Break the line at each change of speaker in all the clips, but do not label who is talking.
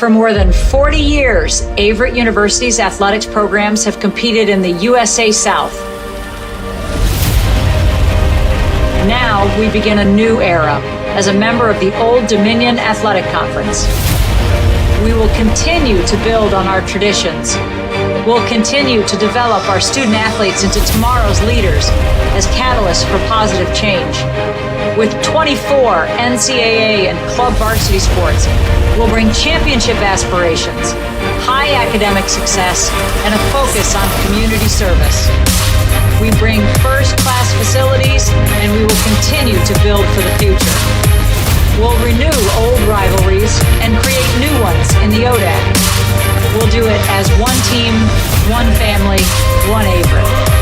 For more than 40 years, Averett University's athletics programs have competed in the USA South. Now we begin a new era as a member of the Old Dominion Athletic Conference. We will continue to build on our traditions. We'll continue to develop our student athletes into tomorrow's leaders as catalysts for positive change. With 24 NCAA and club varsity sports, we'll bring championship aspirations, high academic success, and a focus on community service. We bring first-class facilities, and we will continue to build for the future. We'll renew old rivalries and create new ones in the ODAC. We'll do it as one team, one family, one Averett.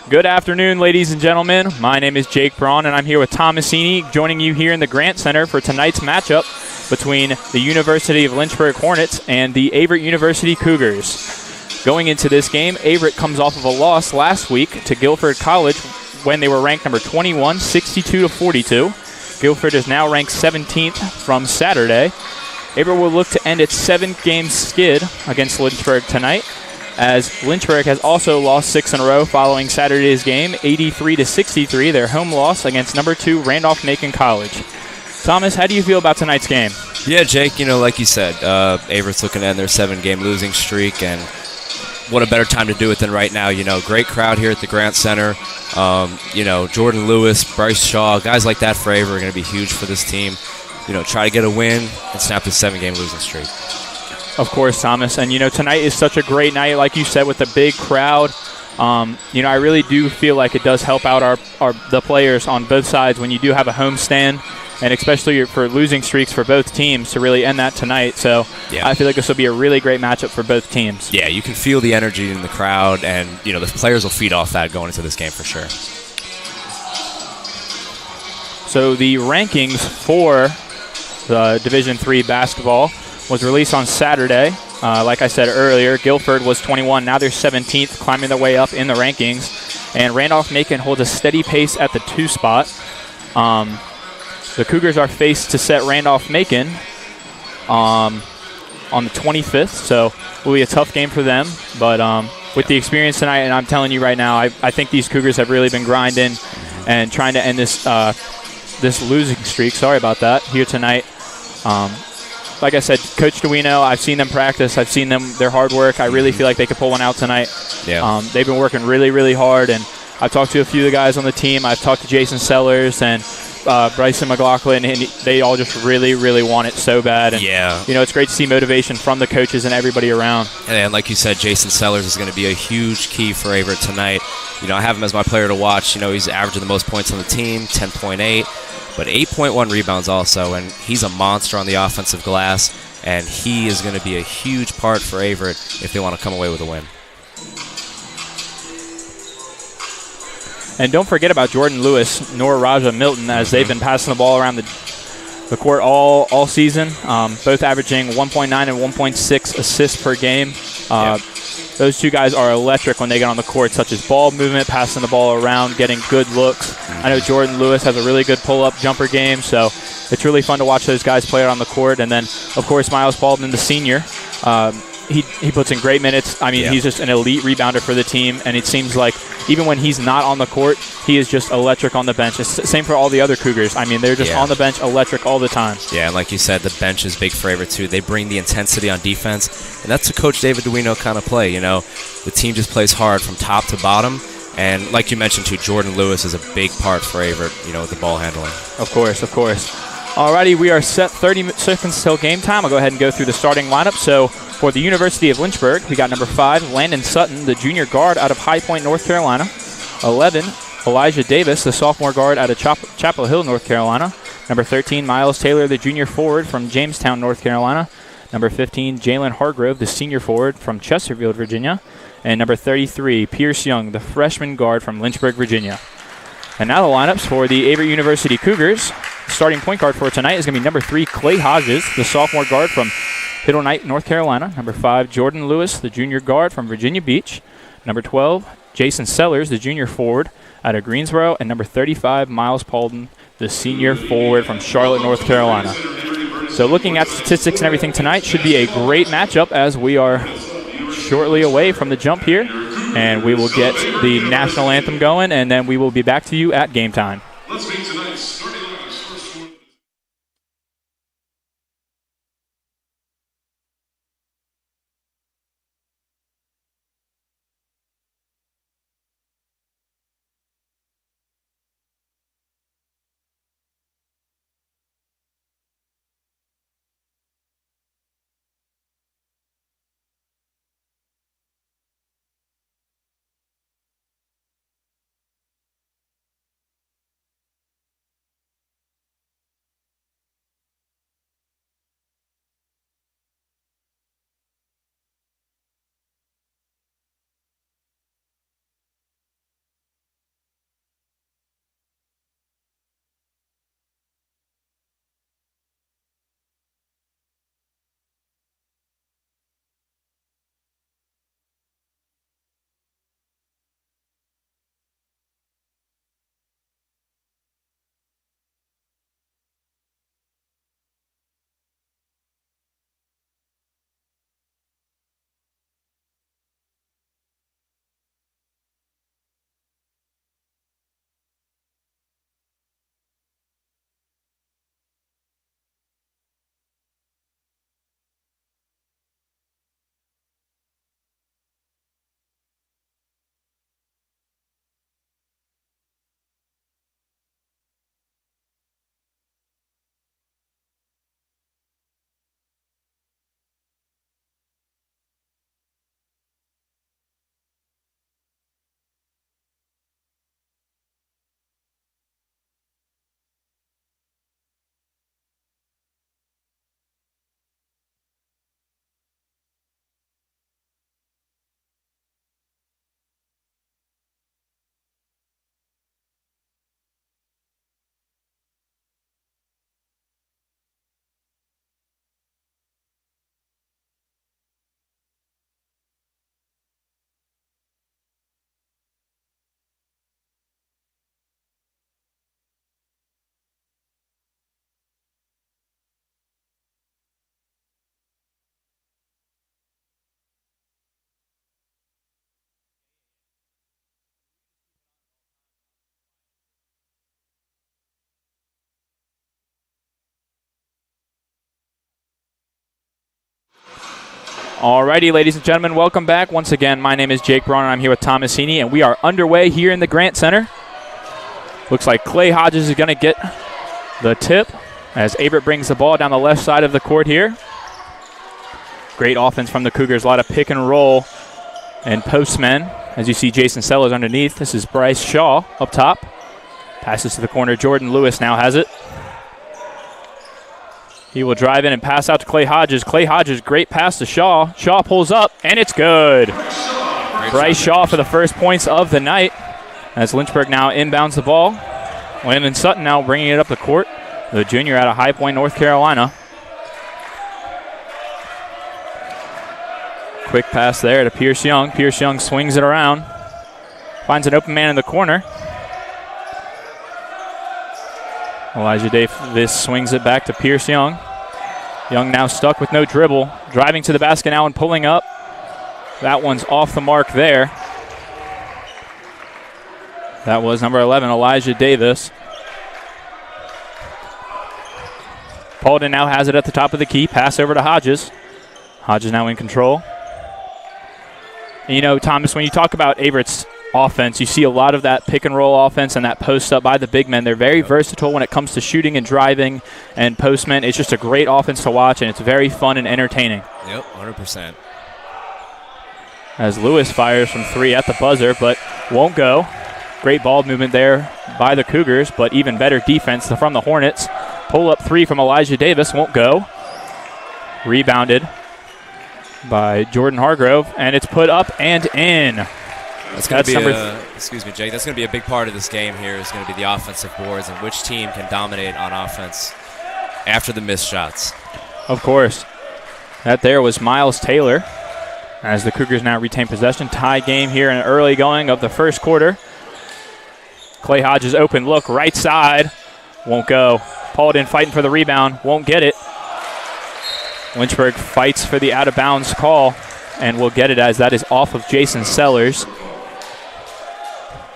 Good afternoon, ladies and gentlemen. My name is Jake Braun, and I'm here with Tom Massini, joining you here in the Grant Center for tonight's matchup between the University of Lynchburg Hornets and the Averett University Cougars. Going into this game, Averett comes off of a loss last week to Guilford College when they were ranked number 21, 62-42. Guilford is now ranked 17th from Saturday. Averett will look to end its 7-game skid against Lynchburg tonight, as Lynchburg has also lost 6 in a row following Saturday's game, 83-63, their home loss against number 2 Randolph-Macon College. Thomas, how do you feel about tonight's game?
Yeah, Jake, like you said, Averett's looking to end their 7-game losing streak, and what a better time to do it than right now. Great crowd here at the Grant Center. Jordan Lewis, Bryce Shaw, guys like that for Averett are going to be huge for this team. Try to get a win and snap this 7-game losing streak.
Of course, Thomas. And, tonight is such a great night, like you said, with the big crowd. I really do feel like it does help out the players on both sides when you do have a home stand, and especially for losing streaks for both teams to really end that tonight. So yeah. I feel like this will be a really great matchup for both teams. Yeah, you can feel the energy in the crowd, and, the players will feed off that going into this game for sure. So the rankings for the Division III basketball was released on Saturday. Like I said earlier, Guilford was 21. Now they're 17th, climbing their way up in the rankings. And Randolph-Macon holds a steady pace at the 2 spot. The Cougars are faced to set Randolph-Macon on the 25th, so it will be a tough game for them. But with the experience tonight, and I'm telling you right now, I think these Cougars have really been grinding and trying to end this losing streak. Sorry about that, here tonight. Like I said, Coach Duino, I've seen them practice. I've seen their hard work. I really feel like they could pull one out tonight. Yeah. They've been working really, really hard, and I've talked to a few of the guys on the team. I've talked to Jason Sellers and Bryson McLaughlin, and they all just really, really want it so bad. And, yeah. It's great to see motivation from the coaches and everybody around. And like you said, Jason Sellers is going to be a huge key for Averett tonight. I have him as my player to watch. He's averaging the most points on the team, 10.8. But 8.1 rebounds also, and he's a monster on the offensive glass, and he is going to be a huge part for Averett if they want to come away with a win. And don't forget about Jordan Lewis nor Raja Milton, as they've been passing the ball around the court all season, both averaging 1.9 and 1.6 assists per game. Those two guys are electric when they get on the court, such as ball movement, passing the ball around, getting good looks. I know Jordan Lewis has a really good pull-up jumper game, so it's really fun to watch those guys play out on the court. And then, of course, Miles Baldwin, the senior, he puts in great minutes. I mean, he's just an elite rebounder for the team, and it seems like even when he's not on the court, he is just electric on the bench. It's the same for all the other Cougars. I mean, they're just on the bench, electric all the time. Yeah, and like you said, the bench is big for Averett, too. They bring the intensity on defense, and that's a Coach David Duino kind of play. The team just plays hard from top to bottom, and like you mentioned, too, Jordan Lewis is a big part for Averett, with the ball handling. Of course, of course. Alrighty, we are set 30 seconds till game time. I'll go ahead and go through the starting lineup. So for the University of Lynchburg, we got number 5, Landon Sutton, the junior guard out of High Point, North Carolina. 11, Elijah Davis, the sophomore guard out of Chapel Hill, North Carolina. Number 13, Miles Taylor, the junior forward from Jamestown, North Carolina. Number 15, Jalen Hargrove, the senior forward from Chesterfield, Virginia. And number 33, Pierce Young, the freshman guard from Lynchburg, Virginia. And now the lineups for the Averett University Cougars. Starting point guard for tonight is going to be number 3, Clay Hodges, the sophomore guard from Hiddle Knight, North Carolina. Number 5, Jordan Lewis, the junior guard from Virginia Beach. Number 12, Jason Sellers, the junior forward out of Greensboro. And number 35, Miles Pauldin, the senior forward from Charlotte, North Carolina. So looking at statistics and everything tonight, should be a great matchup as we are shortly away from the jump here. And we will get the national anthem going, and then we will be back to you at game time. Let's meet tonight's starting lineups first. Alrighty, ladies and gentlemen, welcome back. Once again, my name is Jake Braun, and I'm here with Thomas Heaney, and we are underway here in the Grant Center. Looks like Clay Hodges is going to get the tip as Averett brings the ball down the left side of the court here. Great offense from the Cougars. A lot of pick and roll and postmen. As you see, Jason Sellers underneath. This is Bryce Shaw up top. Passes to the corner. Jordan Lewis now has it. He will drive in and pass out to Clay Hodges. Clay Hodges, great pass to Shaw. Shaw pulls up, and it's good. Bryce Shaw for the first points of the night. As Lynchburg now inbounds the ball. Landon Sutton now bringing it up the court. The junior out of High Point, North Carolina. Quick pass there to Pierce Young. Pierce Young swings it around. Finds an open man in the corner. Elijah Davis swings it back to Pierce Young. Young now stuck with no dribble. Driving to the basket now and pulling up. That one's off the mark there. That was number 11, Elijah Davis. Paulden now has it at the top of the key. Pass over to Hodges. Hodges now in control. And you know, Thomas, when you talk about Averett's offense, you see a lot of that pick and roll offense and that post up by the big men. They're very versatile when it comes to shooting and driving and postmen. It's just a great offense to watch, and it's very fun and entertaining.
Yep, 100%.
As Lewis fires from three at the buzzer, but won't go. Great ball movement there by the Cougars, but even better defense from the Hornets. Pull up three from Elijah Davis, won't go. Rebounded by Jordan Hargrove, and it's put up and in.
That's going to be excuse me, Jake. That's going to be a big part of this game here. Is going to be the offensive boards and which team can dominate on offense after the missed shots.
Of course. That there was Miles Taylor as the Cougars now retain possession. Tie game here in early going of the first quarter. Clay Hodges open look right side. Won't go. Paulden fighting for the rebound. Won't get it. Lynchburg fights for the out of bounds call and will get it as that is off of Jason Sellers.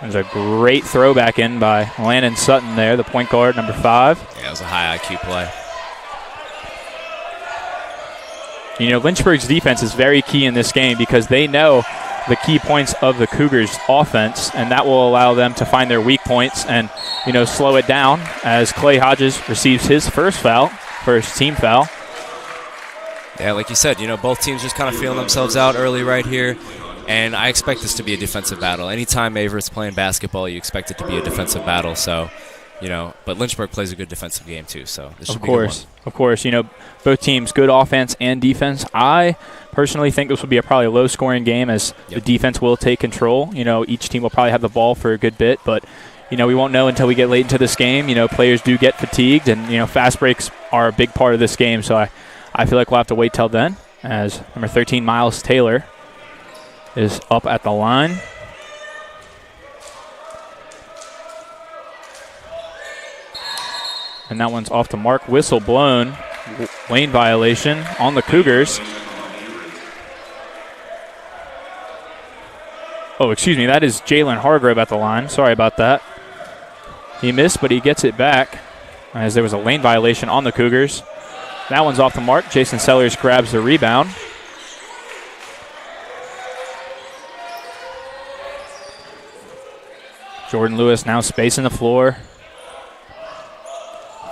There's a great throwback in by Landon Sutton there, the point guard, number 5.
Yeah, it was a high IQ play.
You know, Lynchburg's defense is very key in this game because they know the key points of the Cougars' offense, and that will allow them to find their weak points and, you know, slow it down as Clay Hodges receives his first team foul.
Yeah, like you said, you know, both teams just kind of feeling themselves out early right here. And I expect this to be a defensive battle. Anytime Averett's playing basketball, you expect it to be a defensive battle. So, you know, but Lynchburg plays a good defensive game too. So this should be a good one.
Of course, you know, both teams good offense and defense. I personally think this will be a probably low-scoring game as the defense will take control. You know, each team will probably have the ball for a good bit, but you know, we won't know until we get late into this game. You know, players do get fatigued, and you know, fast breaks are a big part of this game. So I feel like we'll have to wait till then as number 13, Miles Taylor, is up at the line. And that one's off the mark. Whistle blown. Lane violation on the Cougars. Oh, excuse me. That is Jalen Hargrove at the line. Sorry about that. He missed, but he gets it back as there was a lane violation on the Cougars. That one's off the mark. Jason Sellers grabs the rebound. Jordan Lewis now spacing the floor.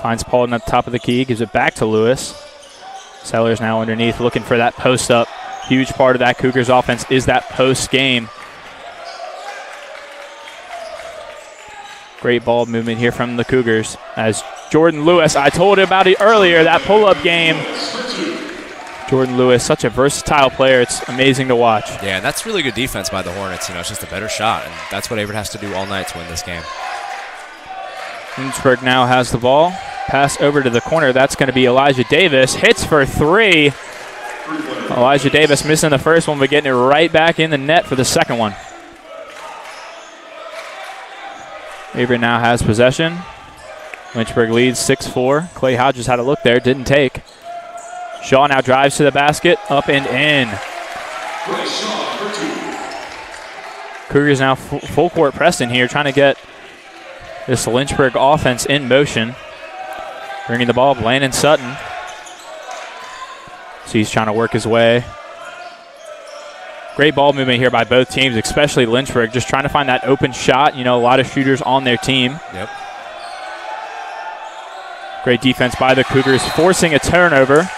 Finds Paulden at the top of the key, gives it back to Lewis. Sellers now underneath looking for that post up. Huge part of that Cougars offense is that post game. Great ball movement here from the Cougars as Jordan Lewis, I told you about it earlier, that pull-up game. Jordan Lewis, such a versatile player. It's amazing to watch.
Yeah, that's really good defense by the Hornets. You know, it's just a better shot, and that's what Averett has to do all night to win this game.
Lynchburg now has the ball. Pass over to the corner. That's going to be Elijah Davis. Hits for three. Elijah Davis missing the first one, but getting it right back in the net for the second one. Averett now has possession. Lynchburg leads 6-4. Clay Hodges had a look there, didn't take. Shaw now drives to the basket, up and in. Cougars now full court press in here, trying to get this Lynchburg offense in motion. Bringing the ball up, Landon Sutton. So he's trying to work his way Great ball movement here by both teams, especially Lynchburg, just trying to find that open shot. A lot of shooters on their team.
Yep.
Great defense by the Cougars, forcing a turnover.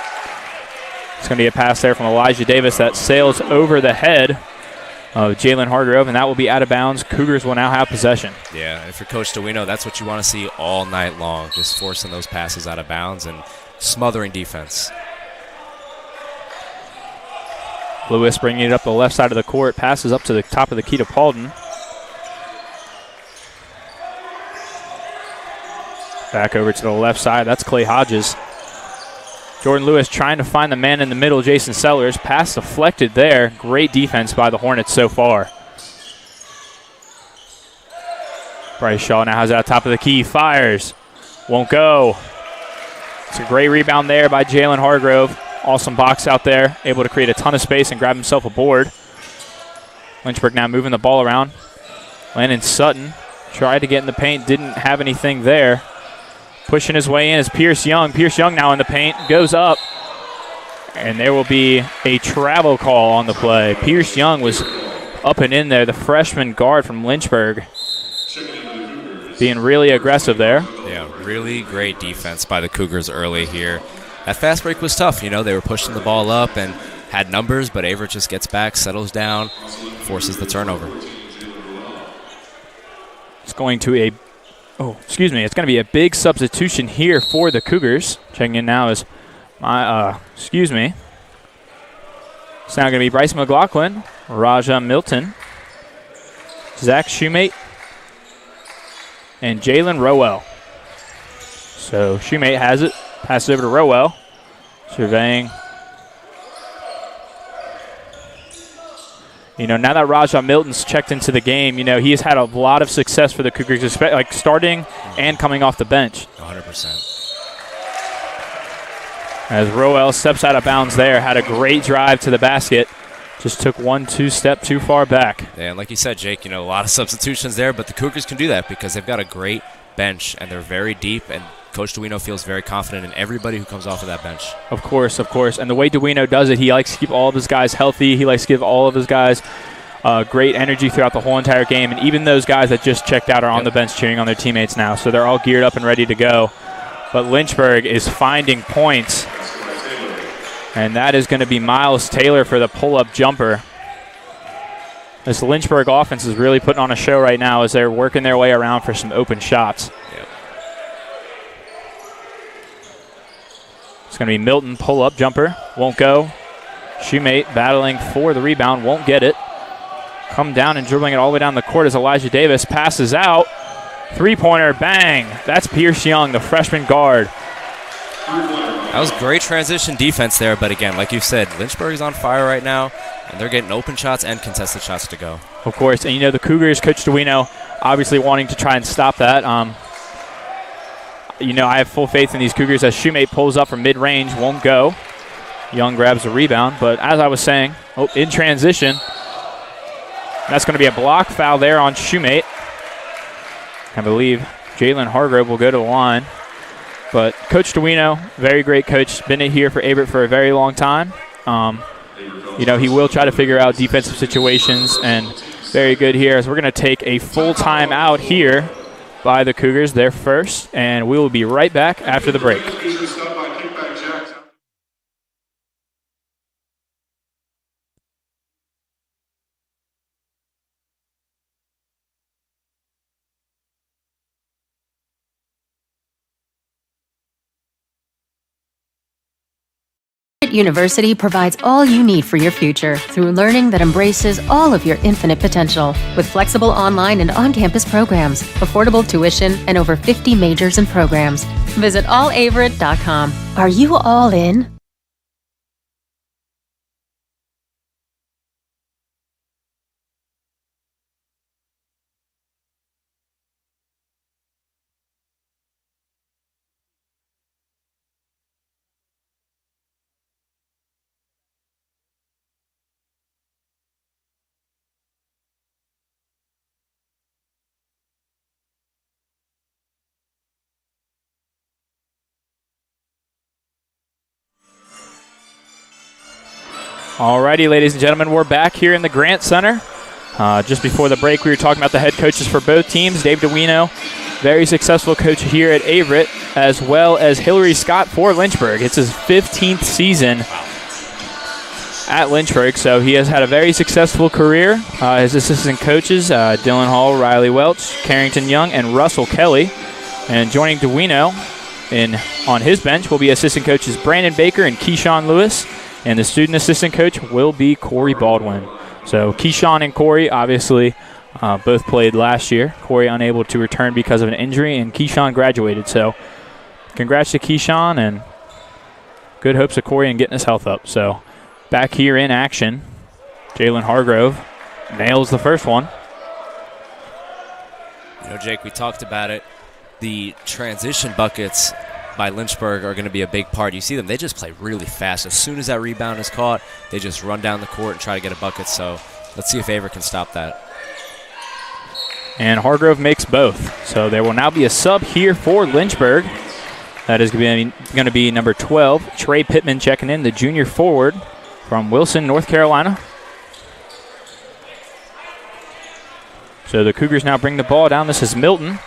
It's going to be a pass there from Elijah Davis that sails over the head of Jalen Hargrove, and that will be out of bounds. Cougars will now have possession.
Yeah, and for Coach DeWino, that's what you want to see all night long, just forcing those passes out of bounds and smothering defense.
Lewis bringing it up the left side of the court, passes up to the top of the key to Paulden. Back over to the left side, that's Clay Hodges. Jordan Lewis trying to find the man in the middle, Jason Sellers. Pass deflected there. Great defense by the Hornets so far. Bryce Shaw now has it at top of the key, fires. Won't go. It's a great rebound there by Jalen Hargrove. Awesome box out there, able to create a ton of space and grab himself a board. Lynchburg now moving the ball around. Landon Sutton tried to get in the paint, didn't have anything there. Pushing his way in is Pierce Young. Pierce Young now in the paint, goes up, and there will be a travel call on the play. Pierce Young was up and in there, the freshman guard from Lynchburg, being really aggressive there.
Yeah, really great defense by the Cougars early here. That fast break was tough. They were pushing the ball up and had numbers, but Averett just gets back, settles down, forces the turnover.
It's going to be a big substitution here for the Cougars. Checking in now is It's now going to be Bryce McLaughlin, Raja Milton, Zach Shoemate, and Jalen Rowell. So Shoemate has it. Pass it over to Rowell. Surveying. Now that Raja Milton's checked into the game, he has had a lot of success for the Cougars, like starting and coming off the bench.
100%.
As Rowell steps out of bounds there, had a great drive to the basket. Just took 1-2 step too far back.
Yeah, and like you said, Jake, a lot of substitutions there, but the Cougars can do that because they've got a great bench and they're very deep, and Coach DeWino feels very confident in everybody who comes off of that bench. Of course. And the way DeWino does it, he likes to keep all of his guys healthy. He likes to give all of his guys great energy throughout the whole entire game. And even those guys that just checked out are on the bench cheering on their teammates now. So they're all geared up and ready to go. But Lynchburg is finding points. And that is going to be Miles Taylor for the pull-up jumper. This Lynchburg offense is really putting on a show right now as they're working their way around for some open shots. Yep.
It's going to be Milton, pull-up jumper. Won't go. Shoemate battling for the rebound. Won't get it. Come down and dribbling it all the way down the court as Elijah Davis passes out. Three-pointer, bang. That's Pierce Young, the freshman guard.
That was great transition defense there, but again, like you said, Lynchburg is on fire right now, and they're getting open shots and contested shots to go.
Of course, and the Cougars, Coach DeWino, obviously wanting to try and stop that. I have full faith in these Cougars as Shoemate pulls up from mid-range, won't go. Young grabs the rebound, but as I was saying, in transition, that's going to be a block foul there on Shoemate. I believe Jalen Hargrove will go to the line. But Coach DeWino, very great coach, been here for Averett for a very long time. He will try to figure out defensive situations, and very good here as we're going to take a full time out here by the Cougars, their first, and we will be right back after the break.
University provides all you need for your future through learning that embraces all of your infinite potential. With flexible online and on-campus programs, affordable tuition, and over 50 majors and programs. Visit allaverett.com. Are you all in?
Alrighty, ladies and gentlemen, we're back here in the Grant Center. Just before the break, we were talking about the head coaches for both teams. Dave DeWino, very successful coach here at Averett, as well as Hillary Scott for Lynchburg. It's his 15th season at Lynchburg, so he has had a very successful career. His assistant coaches, Dylan Hall, Riley Welch, Carrington Young, and Russell Kelly. And joining DeWino on his bench will be assistant coaches Brandon Baker and Keyshawn Lewis, and the student assistant coach will be Corey Baldwin. So Keyshawn and Corey obviously both played last year. Corey unable to return because of an injury, and Keyshawn graduated. So congrats to Keyshawn, and good hopes of Corey in getting his health up. So back here in action, Jalen Hargrove nails the first one.
You know, Jake, we talked about it. The transition buckets by Lynchburg are going to be a big part. You see them, they just play really fast. As soon as that rebound is caught, they just run down the court and try to get a bucket. So let's see if Averett can stop that.
And Hargrove makes both. So there will now be a sub here for Lynchburg. That is going to be number 12, Trey Pittman checking in, the junior forward from Wilson, North Carolina. So the Cougars now bring the ball down. This is Milton.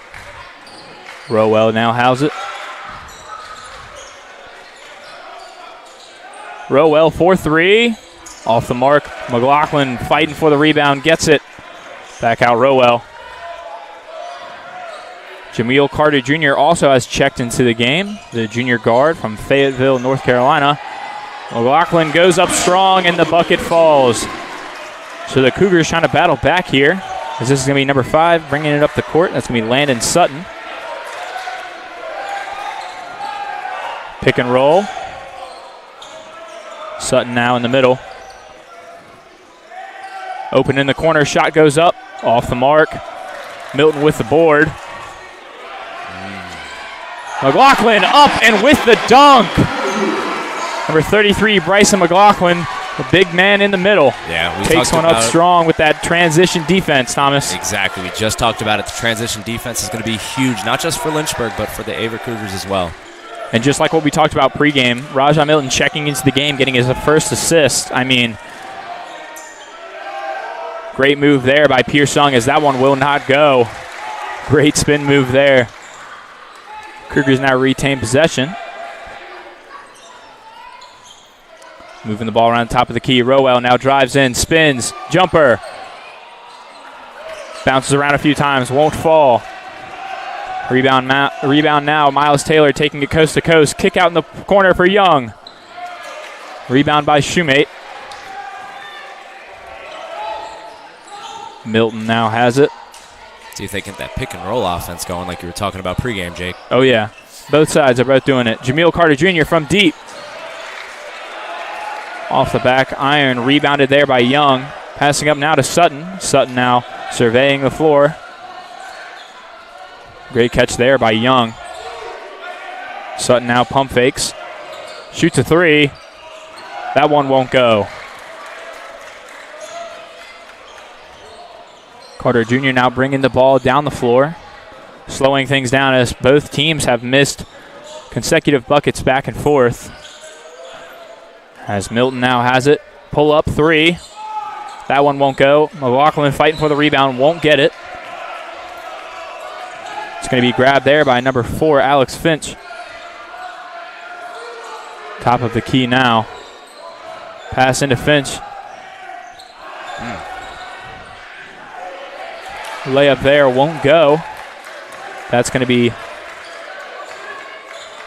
Rowell now has it. Rowell for three. Off the mark. McLaughlin fighting for the rebound. Gets it. Back out Rowell. Jameel Carter Jr. also has checked into the game. The junior guard from Fayetteville, North Carolina. McLaughlin goes up strong and the bucket falls. So the Cougars trying to battle back here. As this is going to be number 5 bringing it up the court. That's going to be Landon Sutton. Pick and roll. Sutton now in the middle. Open in the corner. Shot goes up. Off the mark. Milton with the board. McLaughlin up and with the dunk. Number 33, Bryson McLaughlin, the big man in the middle.
Yeah, we
takes one up strong with that transition defense, Thomas.
Exactly. We just talked about it. The transition defense is going to be huge, not just for Lynchburg, but for the Averett Cougars as well.
And just like what we talked about pregame, Rajah Milton checking into the game, getting his first assist. I mean, great move there by Pierce Young as that one will not go. Great spin move there. Cougars now retain possession. Moving the ball around the top of the key. Rowell now drives in, spins, jumper. Bounces around a few times, won't fall. Rebound now, Miles Taylor taking it coast to coast. Kick out in the corner for Young. Rebound by Shoemate. Milton now has it.
See if they get that pick and roll offense going like you were talking about pregame, Jake.
Oh, yeah. Both sides are both doing it. Jameel Carter Jr. from deep. Off the back iron. Rebounded there by Young. Passing up now to Sutton. Sutton now surveying the floor. Great catch there by Young. Sutton now pump fakes. Shoots a three. That one won't go. Carter Jr. now bringing the ball down the floor. Slowing things down as both teams have missed consecutive buckets back and forth. As Milton now has it. Pull up three. That one won't go. McLaughlin fighting for the rebound. Won't get it. It's going to be grabbed there by number 4, Alex Finch. Top of the key now. Pass into Finch. Layup there won't go. That's going to be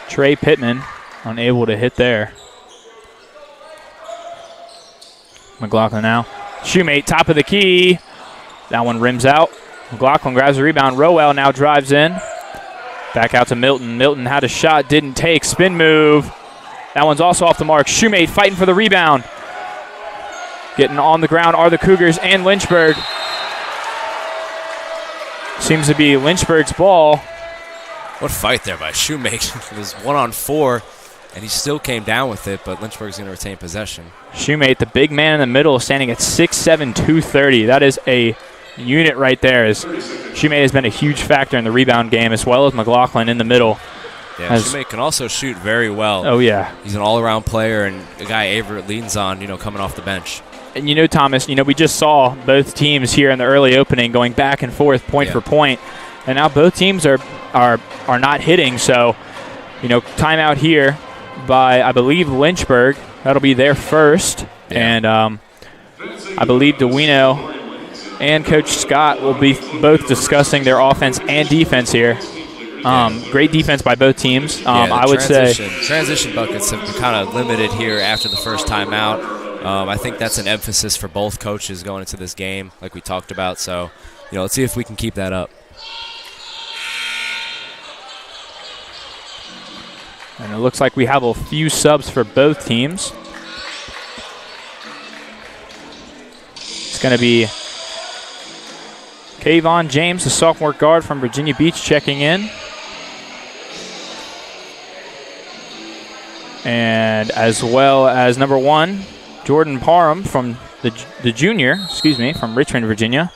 Trey Pittman, unable to hit there. McLaughlin now. Shoemate, top of the key. That one rims out. McLaughlin grabs the rebound. Rowell now drives in. Back out to Milton. Milton had a shot, didn't take. Spin move. That one's also off the mark. Shoemate fighting for the rebound. Getting on the ground are the Cougars and Lynchburg. Seems to be Lynchburg's ball.
What fight there by Shoemate. It was 1-on-4, and he still came down with it, but Lynchburg's going to retain possession.
Shoemate, the big man in the middle, standing at 6'7", 230. That is a unit right there. As Shoemate has been a huge factor in the rebound game, as well as McLaughlin in the middle.
Yeah, Shoemake can also shoot very well.
Oh, yeah.
He's an all-around player and a guy Averett leans on, coming off the bench.
And, Thomas, we just saw both teams here in the early opening going back and forth, point for point. And now both teams are not hitting. So, timeout here by, I believe, Lynchburg. That'll be their first. Yeah. And I believe Duino and Coach Scott will be both discussing their offense and defense here. Great defense by both teams. I would say
transition buckets have been kind of limited here after the first timeout. I think that's an emphasis for both coaches going into this game, like we talked about. So, let's see if we can keep that up.
And it looks like we have a few subs for both teams. It's going to be Kayvon James, the sophomore guard from Virginia Beach, checking in. And as well as number 1, Jordan Parham from the junior, from Richmond, Virginia.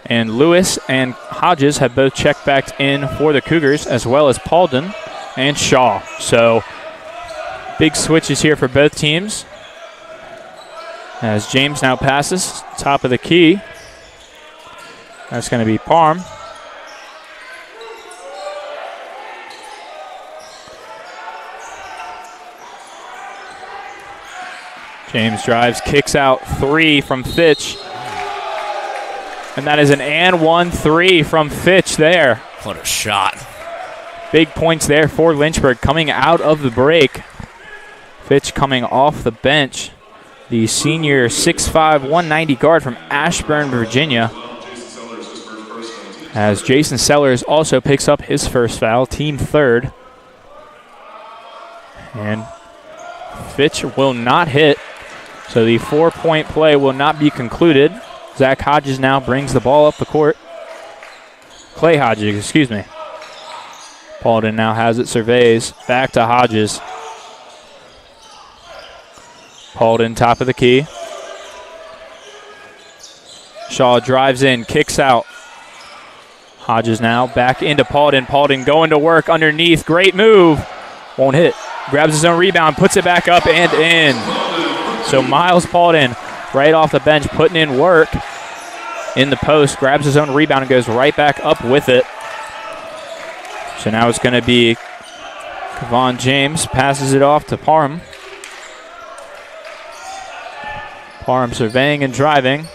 And Lewis and Hodges have both checked back in for the Cougars, as well as Paulden and Shaw. So big switches here for both teams. As James now passes, top of the key. That's going to be Parham. James drives, kicks out 3 from Fitch. And that is an and 1 3 from Fitch there.
What a shot.
Big points there for Lynchburg coming out of the break. Fitch coming off the bench. The senior 6'5", 190 guard from Ashburn, Virginia. As Jason Sellers also picks up his first foul, team third. And Fitch will not hit, so the 4-point play will not be concluded. Zach Hodges now brings the ball up the court. Clay Hodges, excuse me. Paulden now has it, surveys. Back to Hodges. Paulden, top of the key. Shaw drives in, kicks out. Hodges now back into Paulden. Paulden going to work underneath. Great move. Won't hit. Grabs his own rebound, puts it back up and in. So Miles Paulden right off the bench putting in work in the post. Grabs his own rebound and goes right back up with it. So now it's going to be Kevon James. Passes it off to Parham. Parham surveying and driving.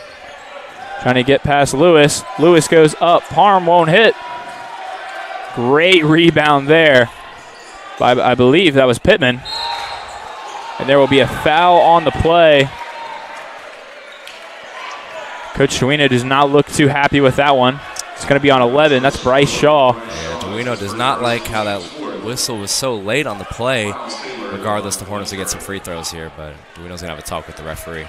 Trying to get past Lewis. Lewis goes up. Parham won't hit. Great rebound there by, I believe that was Pittman. And there will be a foul on the play. Coach Duino does not look too happy with that one. It's going to be on 11. That's Bryce Shaw.
Yeah, Duino does not like how that whistle was so late on the play. Regardless, the Hornets will get some free throws here, but Duino's going to have a talk with the referee.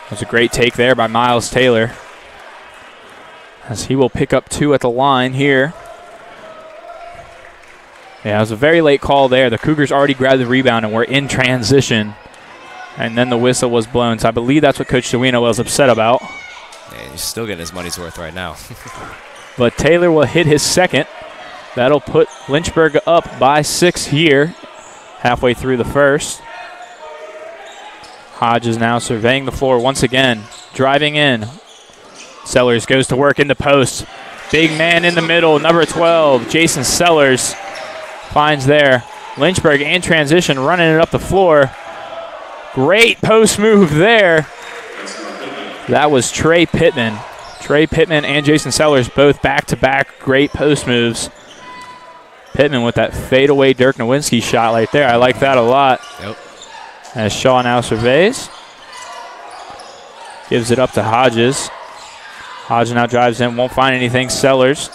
That was a great take there by Miles Taylor, as he will pick up 2 at the line here. Yeah, it was a very late call there. The Cougars already grabbed the rebound and were in transition, and then the whistle was blown. So I believe that's what Coach Duino was upset about.
Yeah, he's still getting his money's worth right now.
But Taylor will hit his second. That'll put Lynchburg up by 6 here, halfway through the first. Hodges now surveying the floor once again, driving in. Sellers goes to work in the post. Big man in the middle, number 12, Jason Sellers finds there. Lynchburg in transition, running it up the floor. Great post move there. That was Trey Pittman. Trey Pittman and Jason Sellers both back-to-back great post moves. Pittman with that fadeaway Dirk Nowinski shot right there. I like that a lot.
Yep.
As Shaw now surveys. Gives it up to Hodges. Hodges now drives in, won't find anything. Sellers.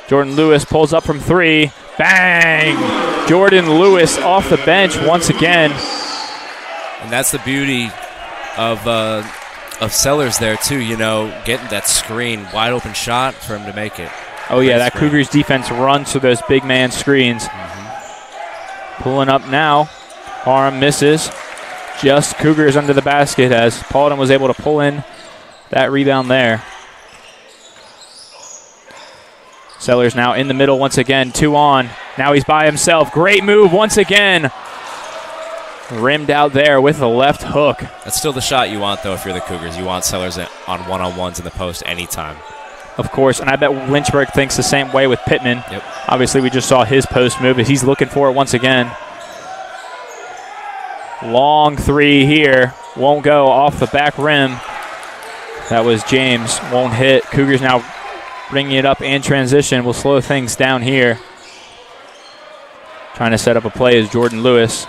Jordan Lewis pulls up from 3. Bang! Jordan Lewis off the bench once again.
And that's the beauty of Sellers there, too, getting that screen, wide open shot for him to make it.
Oh, yeah, that Cougars defense runs to those big man screens. Pulling up now. Parham misses. Just Cougars under the basket as Paulden was able to pull in that rebound there. Sellers now in the middle once again, 2 on. Now he's by himself. Great move once again. Rimmed out there with the left hook.
That's still the shot you want, though, if you're the Cougars. You want Sellers on one-on-ones in the post anytime.
Of course, and I bet Lynchburg thinks the same way with Pittman.
Yep.
Obviously, we just saw his post move as he's looking for it once again. Long 3 here. Won't go off the back rim. That was James. Won't hit. Cougars now bringing it up in transition. Will slow things down here. Trying to set up a play is Jordan Lewis.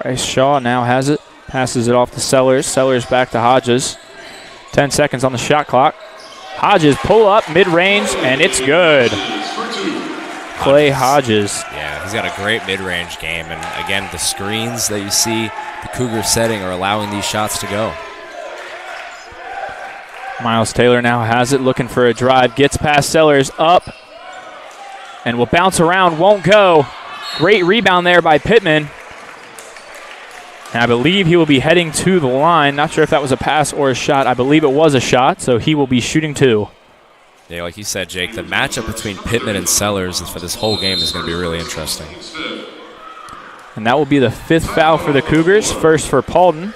Bryce Shaw now has it. Passes it off to Sellers. Sellers back to Hodges. 10 seconds on the shot clock. Hodges pull up mid-range, and it's good. Clay Hodges.
Yeah, he's got a great mid-range game. And, again, the screens that you see the Cougars setting are allowing these shots to go.
Miles Taylor now has it, looking for a drive. Gets past Sellers, up, and will bounce around, won't go. Great rebound there by Pittman. And I believe he will be heading to the line. Not sure if that was a pass or a shot. I believe it was a shot, so he will be shooting 2.
Yeah, like you said, Jake, the matchup between Pittman and Sellers for this whole game is going to be really interesting.
And that will be the 5th foul for the Cougars, first for Paulden.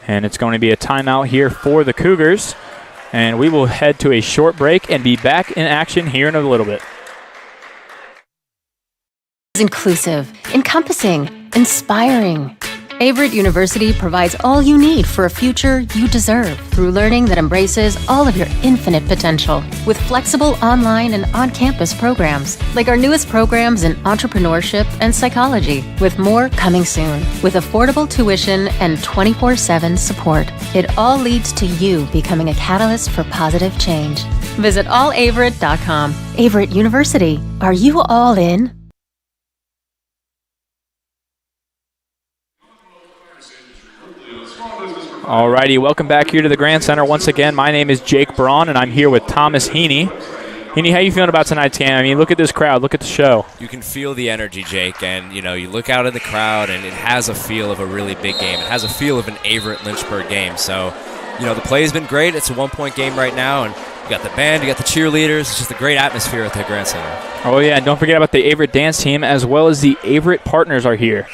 And it's going to be a timeout here for the Cougars. And we will head to a short break and be back in action here in a little bit.
Inclusive, encompassing, inspiring. Averett University provides all you need for a future you deserve through learning that embraces all of your infinite potential with flexible online and on-campus programs like our newest programs in entrepreneurship and psychology, with more coming soon, with affordable tuition and 24/7 support. It all leads to you becoming a catalyst for positive change. Visit allaverett.com. Averett University. Are you all in?
Alrighty, welcome back here to the Grand Center. Once again, my name is Jake Braun, and I'm here with Thomas Heaney. Heaney, how you feeling about tonight's game? I mean, look at this crowd. Look at the show.
You can feel the energy, Jake, and, you look out in the crowd, and it has a feel of a really big game. It has a feel of an Averett-Lynchburg game. So, the play has been great. It's a one-point game right now, and you got the band, you got the cheerleaders. It's just a great atmosphere at the Grand Center.
Oh, yeah, and don't forget about the Averett dance team, as well as the Averett partners are here.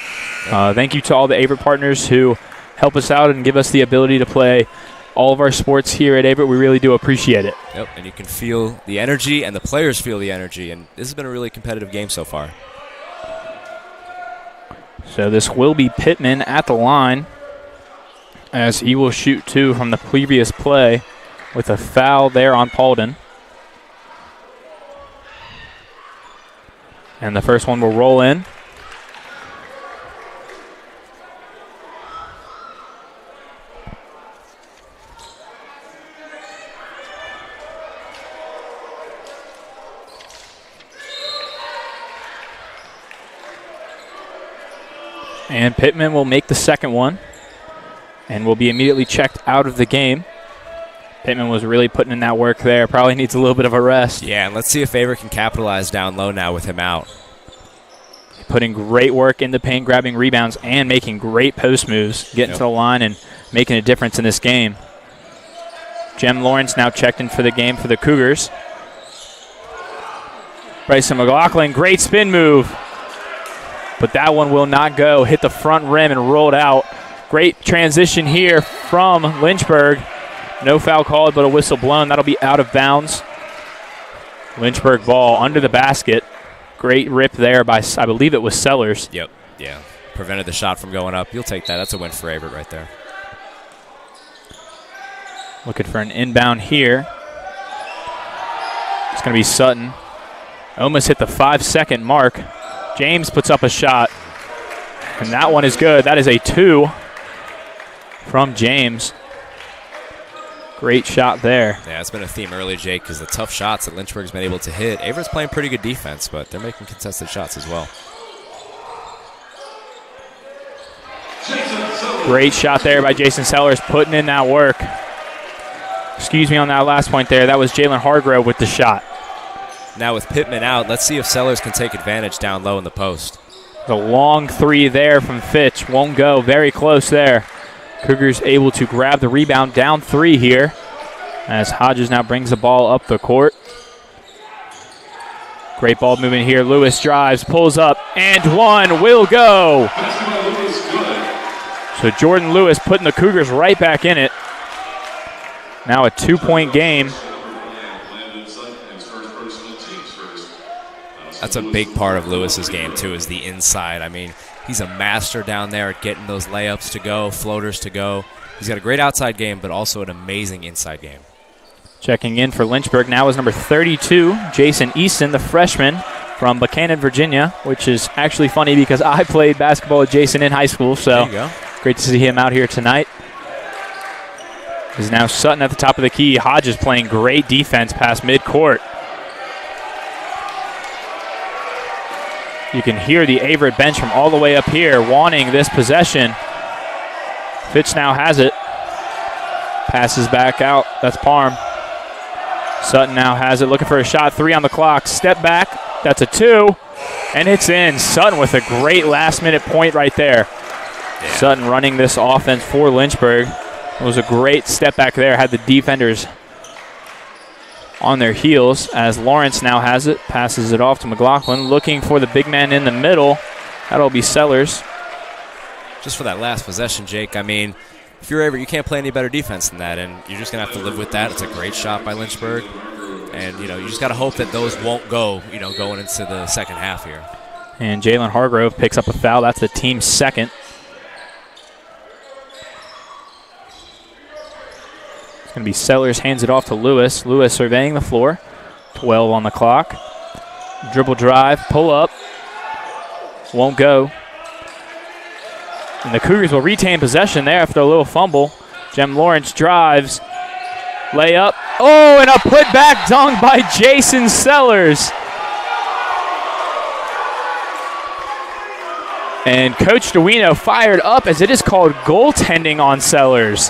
Thank you to all the Averett partners who help us out and give us the ability to play all of our sports here at Averett. We really do appreciate it.
Yep, and you can feel the energy, and the players feel the energy, and this has been a really competitive game so far.
So this will be Pittman at the line, as he will shoot 2 from the previous play with a foul there on Paulden. And the first one will roll in. And Pittman will make the second one and will be immediately checked out of the game. Pittman was really putting in that work there. Probably needs a little bit of a rest.
Yeah, and let's see if Averett can capitalize down low now with him out.
Putting great work in the paint, grabbing rebounds, and making great post moves, getting to the line and making a difference in this game. Jem Lawrence now checked in for the game for the Cougars. Bryson McLaughlin, great spin move. But that one will not go. Hit the front rim and rolled out. Great transition here from Lynchburg. No foul called, but a whistle blown. That'll be out of bounds. Lynchburg ball under the basket. Great rip there by, I believe it was Sellers.
Yep, yeah. Prevented the shot from going up. You'll take that. That's a win for Averett right there.
Looking for an inbound here. It's going to be Sutton. Almost hit the 5-second mark. James puts up a shot, and that one is good. That is a 2 from James. Great shot there.
Yeah, it's been a theme early, Jake, because the tough shots that Lynchburg's been able to hit. Averett's playing pretty good defense, but they're making contested shots as well.
Great shot there by Jason Sellers, putting in that work. Excuse me on that last point there. That was Jalen Hargrove with the shot.
Now with Pittman out, let's see if Sellers can take advantage down low in the post.
The long 3 there from Fitch. Won't go. Very close there. Cougars able to grab the rebound. Down 3 here. as Hodges now brings the ball up the court. Great ball movement here. Lewis drives, pulls up, and one will go. So Jordan Lewis putting the Cougars right back in it. Now a 2-point game.
That's a big part of Lewis's game, too, is the inside. I mean, he's a master down there at getting those layups to go, floaters to go. He's got a great outside game, but also an amazing inside game.
Checking in for Lynchburg now is number 32, Jason Easton, the freshman from Buchanan, Virginia, which is actually funny because I played basketball with Jason in high school, so
there you go.
Great to see him out here tonight. Is now Sutton at the top of the key. Hodges playing great defense past midcourt. You can hear the Averett bench from all the way up here wanting this possession. Fitch now has it. Passes back out. That's Parham. Sutton now has it, looking for a shot. 3 on the clock. Step back. That's a 2. And it's in. Sutton with a great last-minute point right there. Yeah. Sutton running this offense for Lynchburg. It was a great step back there. Had the defenders on their heels as Lawrence now has it. Passes it off to McLaughlin. Looking for the big man in the middle. That'll be Sellers.
Just for that last possession, Jake, I mean, if you're Averett, you can't play any better defense than that, and you're just going to have to live with that. It's a great shot by Lynchburg. And, you just got to hope that those won't go, going into the second half here.
And Jalen Hargrove picks up a foul. That's the team's second. It's going to be Sellers, hands it off to Lewis. Lewis surveying the floor. 12 on the clock. Dribble drive, pull up. Won't go. And the Cougars will retain possession there after a little fumble. Jem Lawrence drives. Layup. Oh, and a put-back dunk by Jason Sellers. And Coach DeWino fired up as it is called goaltending on Sellers.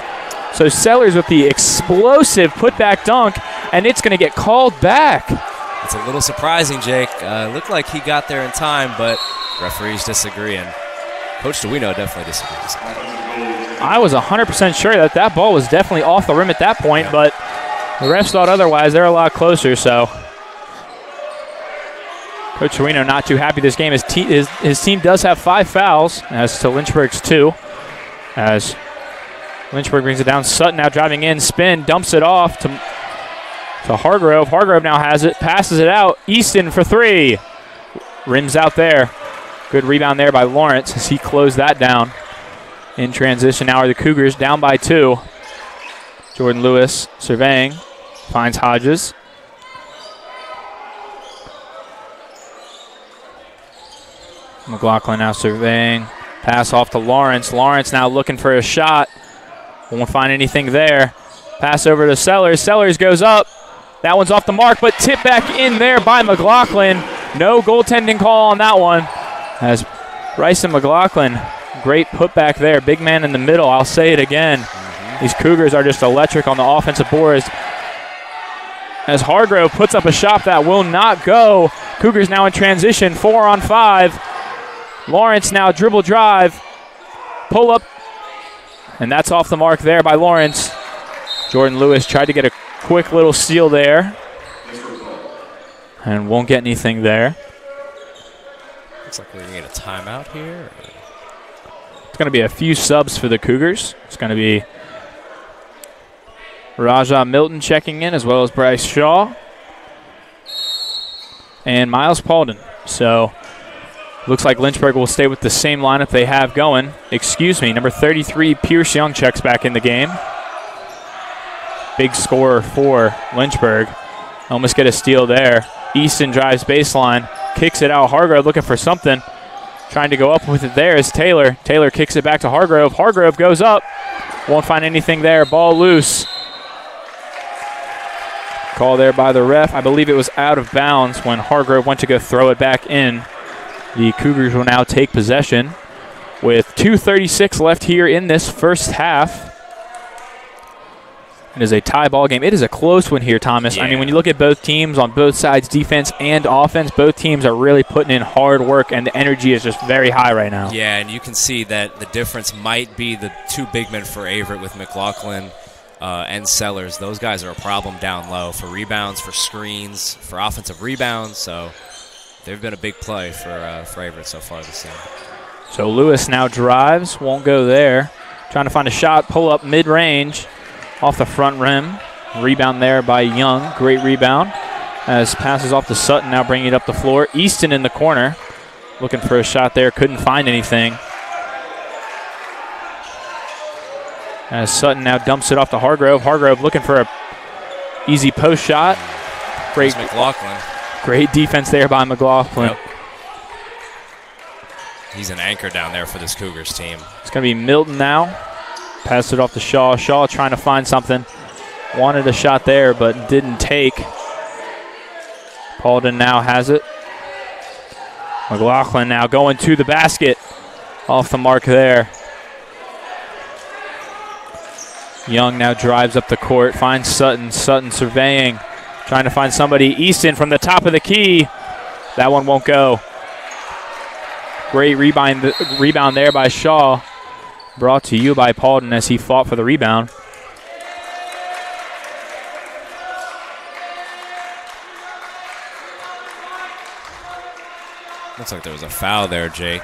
So Sellers with the explosive put-back dunk, and it's going to get called back.
It's a little surprising, Jake. Looked like he got there in time, but referees disagree, and Coach DeWino definitely disagrees.
I was 100% sure that ball was definitely off the rim at that point, but the refs thought otherwise. They're a lot closer, so Coach DeWino not too happy this game. His team does have 5 fouls, as to Lynchburg's 2, as Lynchburg brings it down. Sutton now driving in, spin, dumps it off to Hargrove. Hargrove now has it, passes it out. Easton for 3. Rims out there. Good rebound there by Lawrence as he closed that down. In transition now are the Cougars down by 2. Jordan Lewis surveying. Finds Hodges. McLaughlin now surveying. Pass off to Lawrence. Lawrence now looking for a shot. Won't find anything there. Pass over to Sellers. Sellers goes up. That one's off the mark, but tipped back in there by McLaughlin. No goaltending call on that one. As Bryson McLaughlin, great putback there. Big man in the middle. I'll say it again. These Cougars are just electric on the offensive boards. As Hargrove puts up a shot that will not go. Cougars now in transition, 4 on 5. Lawrence now dribble drive. Pull up. And that's off the mark there by Lawrence. Jordan Lewis tried to get a quick little steal there. And won't get anything there.
Looks like we're going to get a timeout here.
It's going to be a few subs for the Cougars. It's going to be Raja Milton checking in, as well as Bryce Shaw and Miles Paulden. So looks like Lynchburg will stay with the same lineup they have going. Excuse me, number 33, Pierce Young checks back in the game. Big scorer for Lynchburg. Almost get a steal there. Easton drives baseline, kicks it out. Hargrove looking for something. Trying to go up with it there is Taylor. Taylor kicks it back to Hargrove. Hargrove goes up. Won't find anything there. Ball loose. Call there by the ref. I believe it was out of bounds when Hargrove went to go throw it back in. The Cougars will now take possession with 2:36 left here in this first half. It is a tie ball game. It is a close one here, Thomas. Yeah. I mean, when you look at both teams on both sides, defense and offense, both teams are really putting in hard work, and the energy is just very high right now.
Yeah, and you can see that the difference might be the 2 big men for Averett with McLaughlin and Sellers, those guys are a problem down low for rebounds, for screens, for offensive rebounds. So they've been a big play for Averett so far this season.
So Lewis now drives, won't go there. Trying to find a shot, pull up mid-range off the front rim. Rebound there by Young, great rebound. As passes off to Sutton, now bringing it up the floor. Easton in the corner, looking for a shot there, couldn't find anything. As Sutton now dumps it off to Hargrove. Hargrove looking for a easy post shot. Great
McLaughlin.
Great defense there by McLaughlin.
Yep. He's an anchor down there for this Cougars team.
It's going to be Milton now. Pass it off to Shaw. Shaw trying to find something. Wanted a shot there, but didn't take. Paulden now has it. McLaughlin now going to the basket. Off the mark there. Young now drives up the court, finds Sutton. Sutton surveying, trying to find somebody. Easton from the top of the key. That one won't go. Great rebound there by Shaw. Brought to you by Paulden as he fought for the rebound.
Looks like there was a foul there, Jake,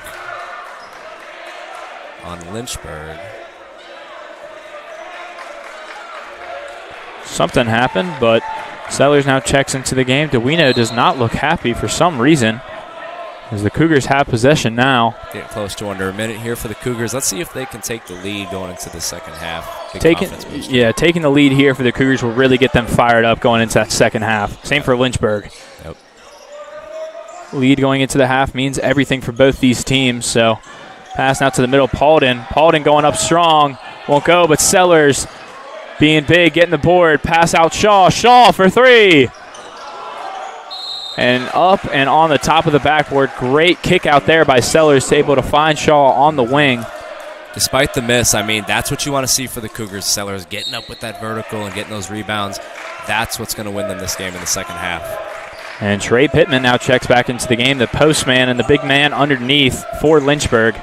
on Lynchburg.
Something happened, but Sellers now checks into the game. Duino does not look happy for some reason, as the Cougars have possession now.
Getting close to under a minute here for the Cougars. Let's see if they can take the lead going into the second half.
Taking the lead here for the Cougars will really get them fired up going into that second half. Same for Lynchburg.
Yep.
Lead going into the half means everything for both these teams. So pass now to the middle. Paulden. Paulden going up strong. Won't go, but Sellers being big, getting the board. Pass out Shaw. Shaw for three. And up and on the top of the backboard. Great kick out there by Sellers, able to find Shaw on the wing.
Despite the miss, I mean, that's what you want to see for the Cougars. Sellers getting up with that vertical and getting those rebounds. That's what's going to win them this game in the second half.
And Trey Pittman now checks back into the game. The postman and the big man underneath for Lynchburg.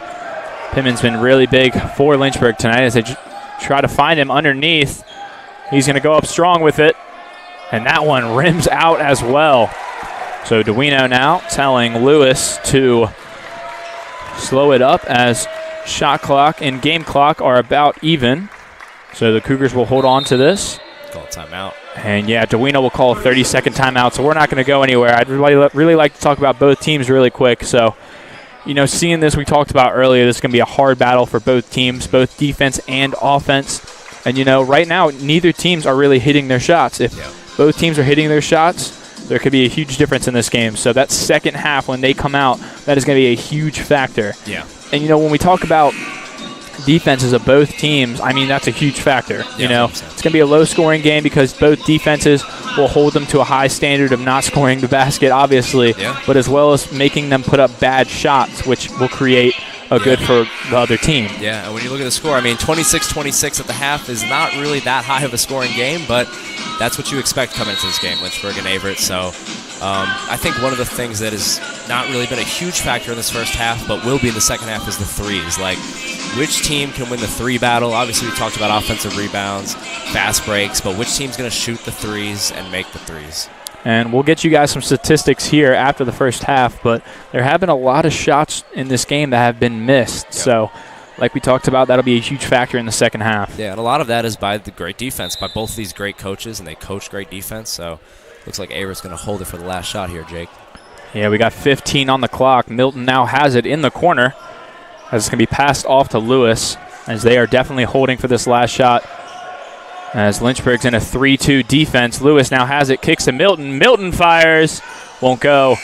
Pittman's been really big for Lynchburg tonight as they try to find him underneath. He's going to go up strong with it. And that one rims out as well. So Duino now telling Lewis to slow it up as shot clock and game clock are about even. So the Cougars will hold on to this.
Call a timeout.
And yeah, Duino will call a 30-second timeout, so we're not going to go anywhere. I'd really like to talk about both teams really quick. So, you know, seeing this, we talked about earlier, this is going to be a hard battle for both teams, both defense and offense. And, you know, right now, neither teams are really hitting their shots. If both teams are hitting their shots, there could be a huge difference in this game. So that second half, when they come out, that is going to be a huge factor.
Yeah.
And, you know, when we talk about defenses of both teams, I mean, that's a huge factor. You know, it's going to be a low-scoring game because both defenses will hold them to a high standard of not scoring the basket, obviously, but as well as making them put up bad shots, which will create a good for the other team.
Yeah, and when you look at the score, I mean, 26-26 at the half is not really that high of a scoring game, but that's what you expect coming into this game, Lynchburg and Averett. So I think one of the things that has not really been a huge factor in this first half, but will be in the second half, is the threes. Like, which team can win the three battle? Obviously, we talked about offensive rebounds, fast breaks, but which team's going to shoot the threes and make the threes?
And we'll get you guys some statistics here after the first half, but there have been a lot of shots in this game that have been missed. So, like we talked about, that'll be a huge factor in the second half.
Yeah, and a lot of that is by the great defense, by both these great coaches, and they coach great defense. So, looks like Averett's going to hold it for the last shot here, Jake.
Yeah, we got 15 on the clock. Milton now has it in the corner as it's going to be passed off to Lewis, as they are definitely holding for this last shot. As Lynchburg's in a 3-2 defense. Lewis now has it, kicks to Milton. Milton fires, won't go.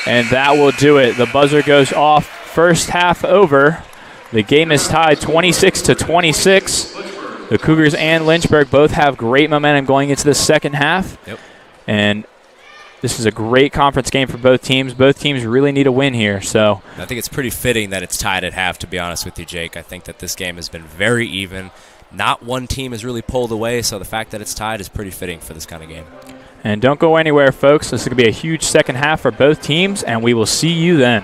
And that will do it. The buzzer goes off. First half over. The game is tied 26-26. The Cougars and Lynchburg both have great momentum going into the second half. And this is a great conference game for both teams. Both teams really need a win here. So
I think it's pretty fitting that it's tied at half, to be honest with you, Jake. I think that this game has been very even. Not one team has really pulled away, so the fact that it's tied is pretty fitting for this kind of game.
And don't go anywhere, folks. This is going to be a huge second half for both teams, and we will see you then.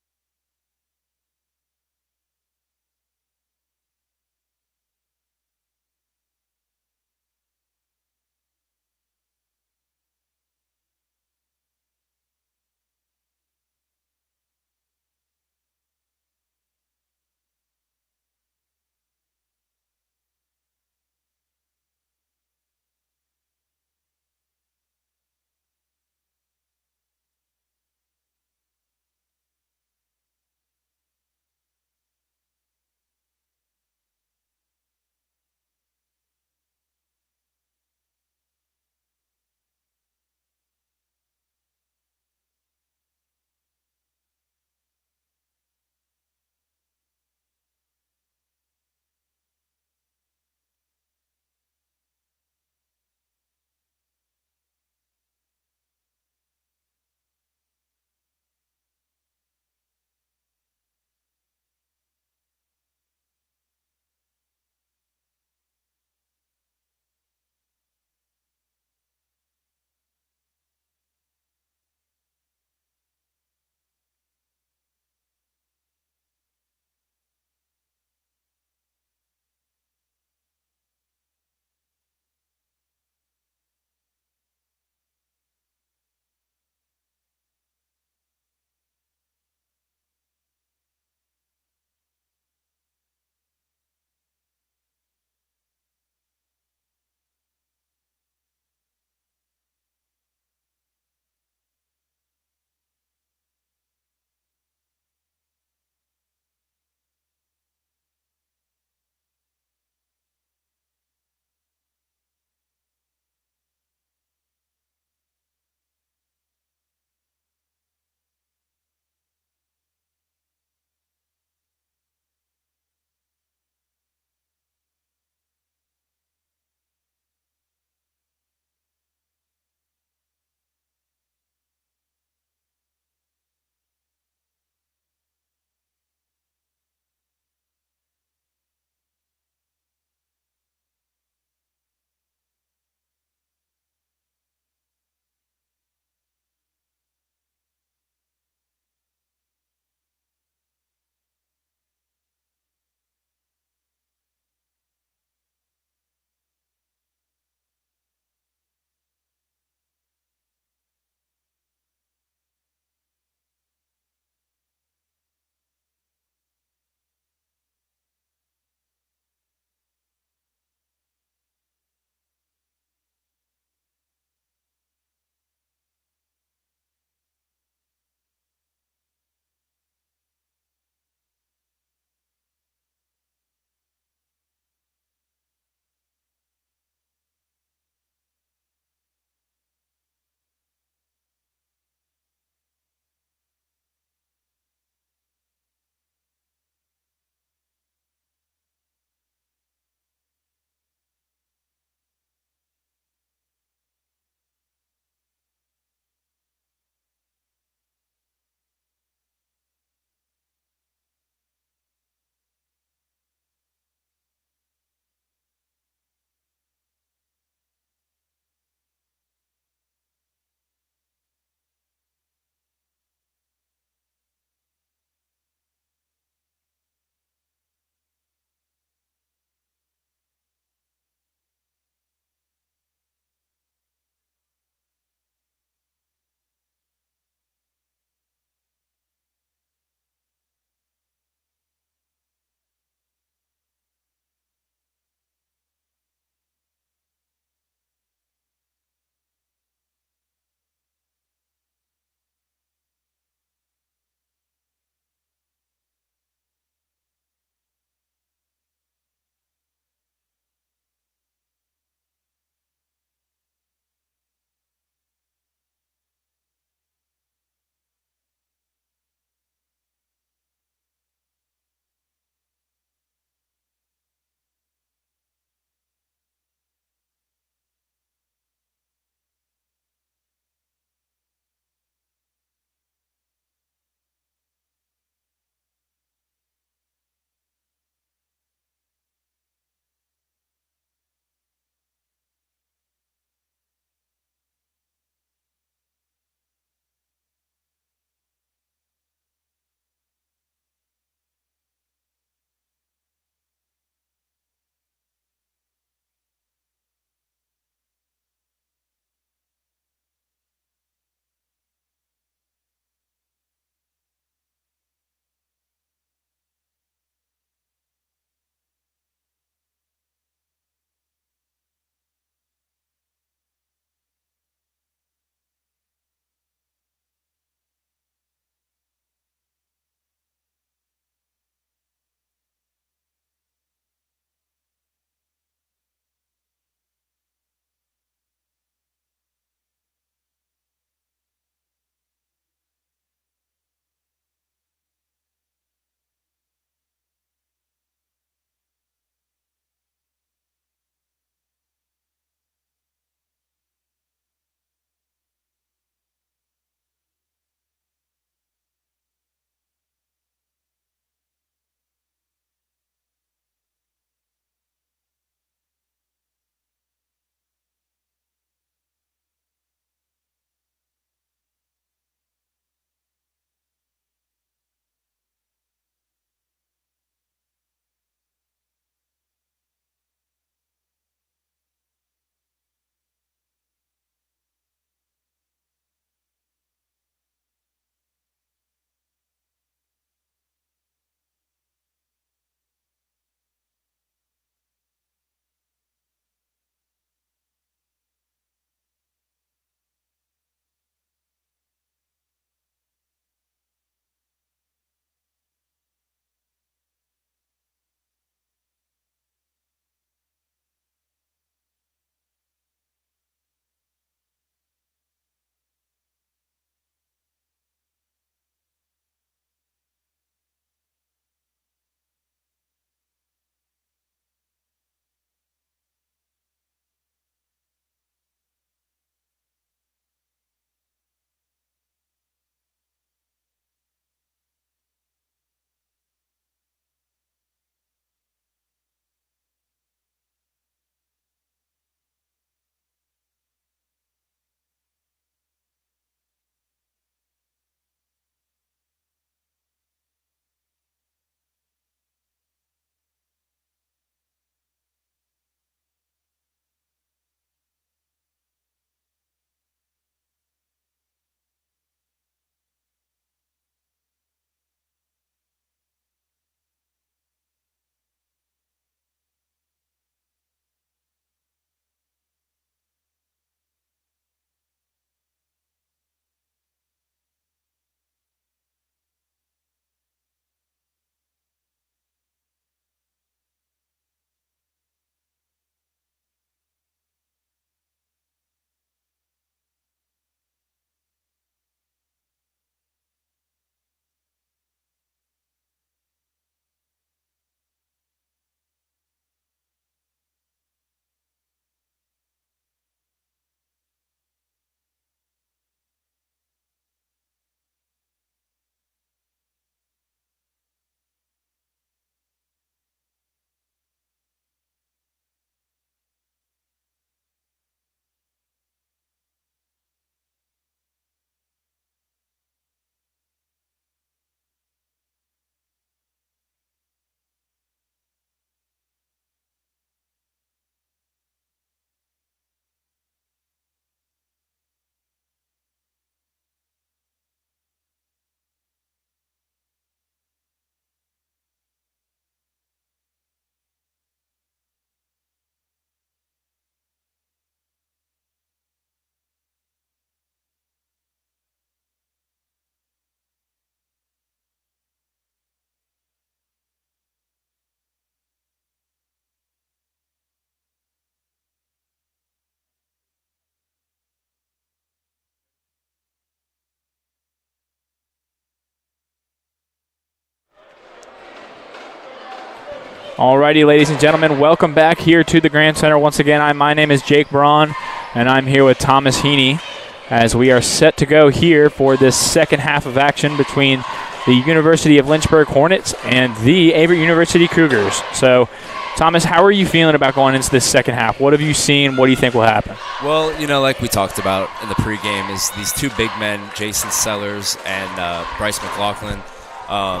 Alrighty, ladies and gentlemen, welcome back here to the Grand Center. Once again, my name is Jake Braun, and I'm here with Thomas Heaney as we are set to go here for this second half of action between the University of Lynchburg Hornets and the Averett University Cougars. So, Thomas, how are you feeling about going into this second half? What have you seen? What do you think will happen?
Well, like we talked about in the pregame, is these two big men, Jason Sellers and Bryce McLaughlin, are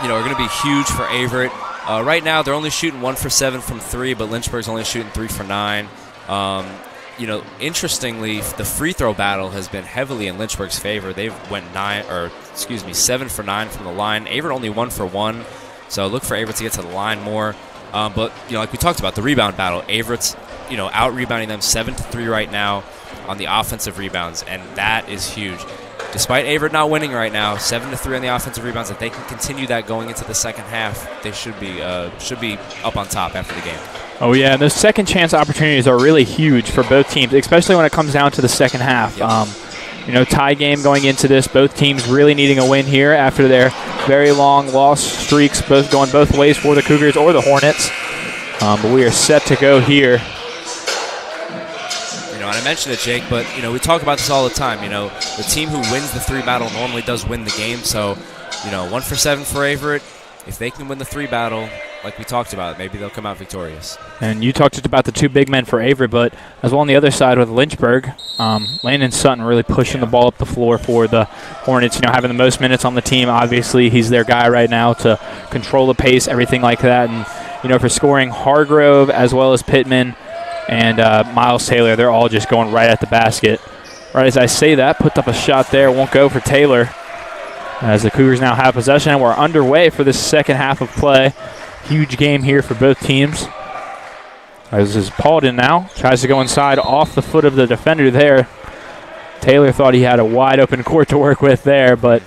going to be huge for Averett. Right now, they're only shooting 1 for 7 from 3, but Lynchburg's only shooting 3 for 9. Interestingly, the free throw battle has been heavily in Lynchburg's favor. They've went 7 for 9 from the line. Averett only 1 for 1, so look for Averett to get to the line more. But like we talked about, the rebound battle, Averett's out rebounding them 7-3 right now on the offensive rebounds, and that is huge. Despite Averett not winning right now, 7-3 on the offensive rebounds, if they can continue that going into the second half, they should be up on top after the game.
Oh, yeah, and those second chance opportunities are really huge for both teams, especially when it comes down to the second half. Yep. Tie game going into this, both teams really needing a win here after their very long loss streaks, both going both ways for the Cougars or the Hornets. But we are set to go here.
And I mentioned it, Jake, but, we talk about this all the time. The team who wins the 3 battle normally does win the game. So, 1 for 7 for Averett. If they can win the 3 battle, like we talked about, maybe they'll come out victorious.
And you talked about the 2 big men for Averett, but as well on the other side with Lynchburg, Landon Sutton really pushing the ball up the floor for the Hornets, having the most minutes on the team. Obviously, he's their guy right now to control the pace, everything like that. And, for scoring, Hargrove as well as Pittman and Miles Taylor, they're all just going right at the basket. Right as I say that, put up a shot there, won't go for Taylor. As the Cougars now have possession, and we're underway for this second half of play. Huge game here for both teams. As is Paulden now, tries to go inside off the foot of the defender there. Taylor thought he had a wide open court to work with there, but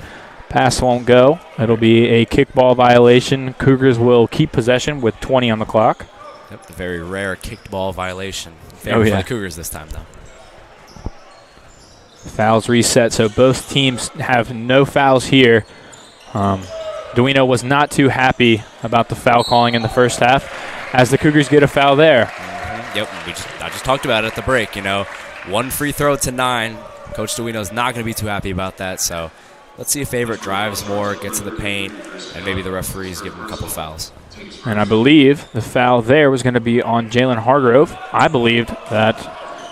pass won't go. It'll be a kickball violation. Cougars will keep possession with 20 on the clock.
Yep, a very rare kicked ball violation.
For
the Cougars this time, though.
Fouls reset, so both teams have no fouls here. Duino was not too happy about the foul calling in the first half as the Cougars get a foul there.
Mm-hmm. Yep, I just talked about it at the break. 1 free throw to 9. Coach Duino's not going to be too happy about that, so let's see if Averett drives more, gets to the paint, and maybe the referees give him a couple fouls.
And I believe the foul there was going to be on Jalen Hargrove. I believed that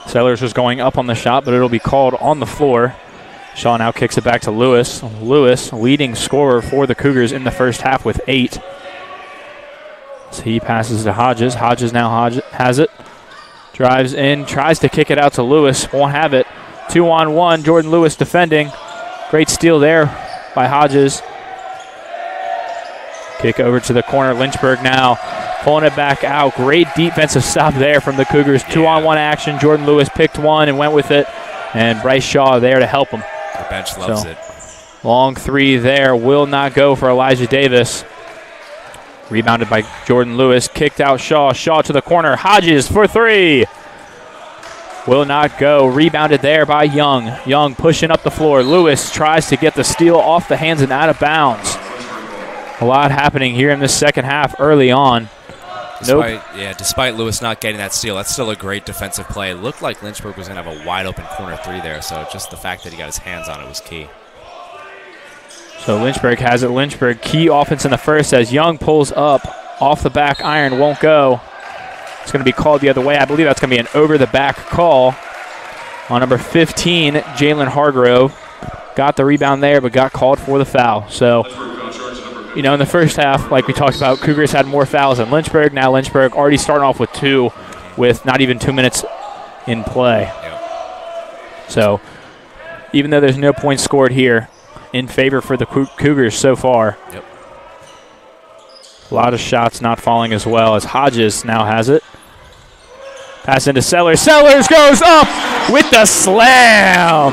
Sellers was going up on the shot, but it'll be called on the floor. Shaw now kicks it back to Lewis. Lewis, leading scorer for the Cougars in the first half with 8. So he passes to Hodges. Hodges now has it. Drives in, tries to kick it out to Lewis. Won't have it. 2-on-1, Jordan Lewis defending. Great steal there by Hodges. Kick over to the corner. Lynchburg now pulling it back out. Great defensive stop there from the Cougars. 2-on-1 action. Jordan Lewis picked one and went with it. And Bryce Shaw there to help him.
The bench loves it.
Long 3 there. Will not go for Elijah Davis. Rebounded by Jordan Lewis. Kicked out Shaw. Shaw to the corner. Hodges for 3. Will not go. Rebounded there by Young. Young pushing up the floor. Lewis tries to get the steal off the hands and out of bounds. A lot happening here in this second half early on.
Despite Lewis not getting that steal, that's still a great defensive play. It looked like Lynchburg was going to have a wide open corner 3 there, so just the fact that he got his hands on it was key.
So Lynchburg has it. Lynchburg, key offense in the first as Young pulls up off the back iron, won't go. It's going to be called the other way. I believe that's going to be an over-the-back call on number 15, Jalen Hargrove. Got the rebound there, but got called for the foul. So, in the first half, like we talked about, Cougars had more fouls than Lynchburg. Now Lynchburg already starting off with 2 with not even 2 minutes in play.
Yep.
So, even though there's no points scored here, in favor for the Cougars so far.
Yep.
A lot of shots not falling as well as Hodges now has it. Pass into Sellers. Sellers goes up with the slam.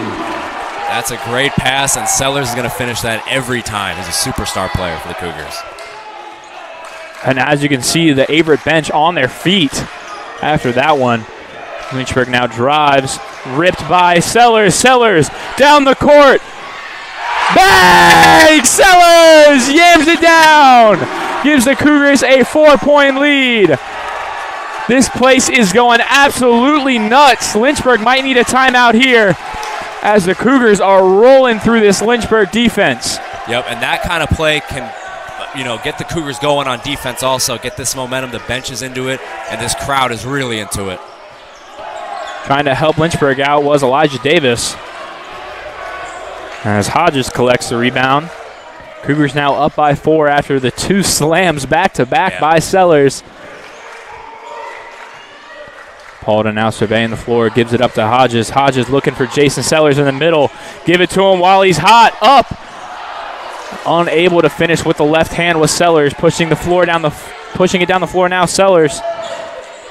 That's a great pass, and Sellers is going to finish that every time. He's a superstar player for the Cougars.
And as you can see, the Averett bench on their feet after that one. Lynchburg now drives, ripped by Sellers. Sellers down the court. Bang! Sellers yams it down. gives the Cougars a 4-point lead. This place is going absolutely nuts. Lynchburg might need a timeout here as the Cougars are rolling through this Lynchburg defense.
Yep, and that kind of play can, get the Cougars going on defense also, get this momentum, the bench is into it, and this crowd is really into it.
Trying to help Lynchburg out was Elijah Davis, as Hodges collects the rebound. Cougars now up by 4 after the 2 slams back-to-back by Sellers. Paulden now surveying the floor, gives it up to Hodges. Hodges looking for Jason Sellers in the middle. Give it to him while he's hot. Up. Unable to finish with the left hand was Sellers, pushing it down the floor now. Sellers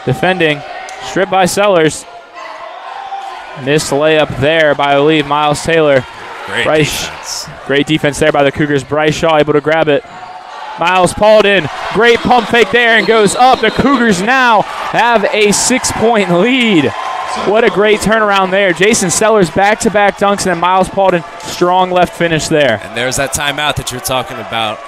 defending. Stripped by Sellers. Missed layup there by, I believe, Miles Taylor. Great defense there by the Cougars. Bryce Shaw able to grab it. Miles Paulden, great pump fake there and goes up. The Cougars now have a 6-point lead. What a great turnaround there. Jason Sellers back-to-back dunks, and then Miles Paulden, strong left finish there.
And there's that timeout that you're talking about.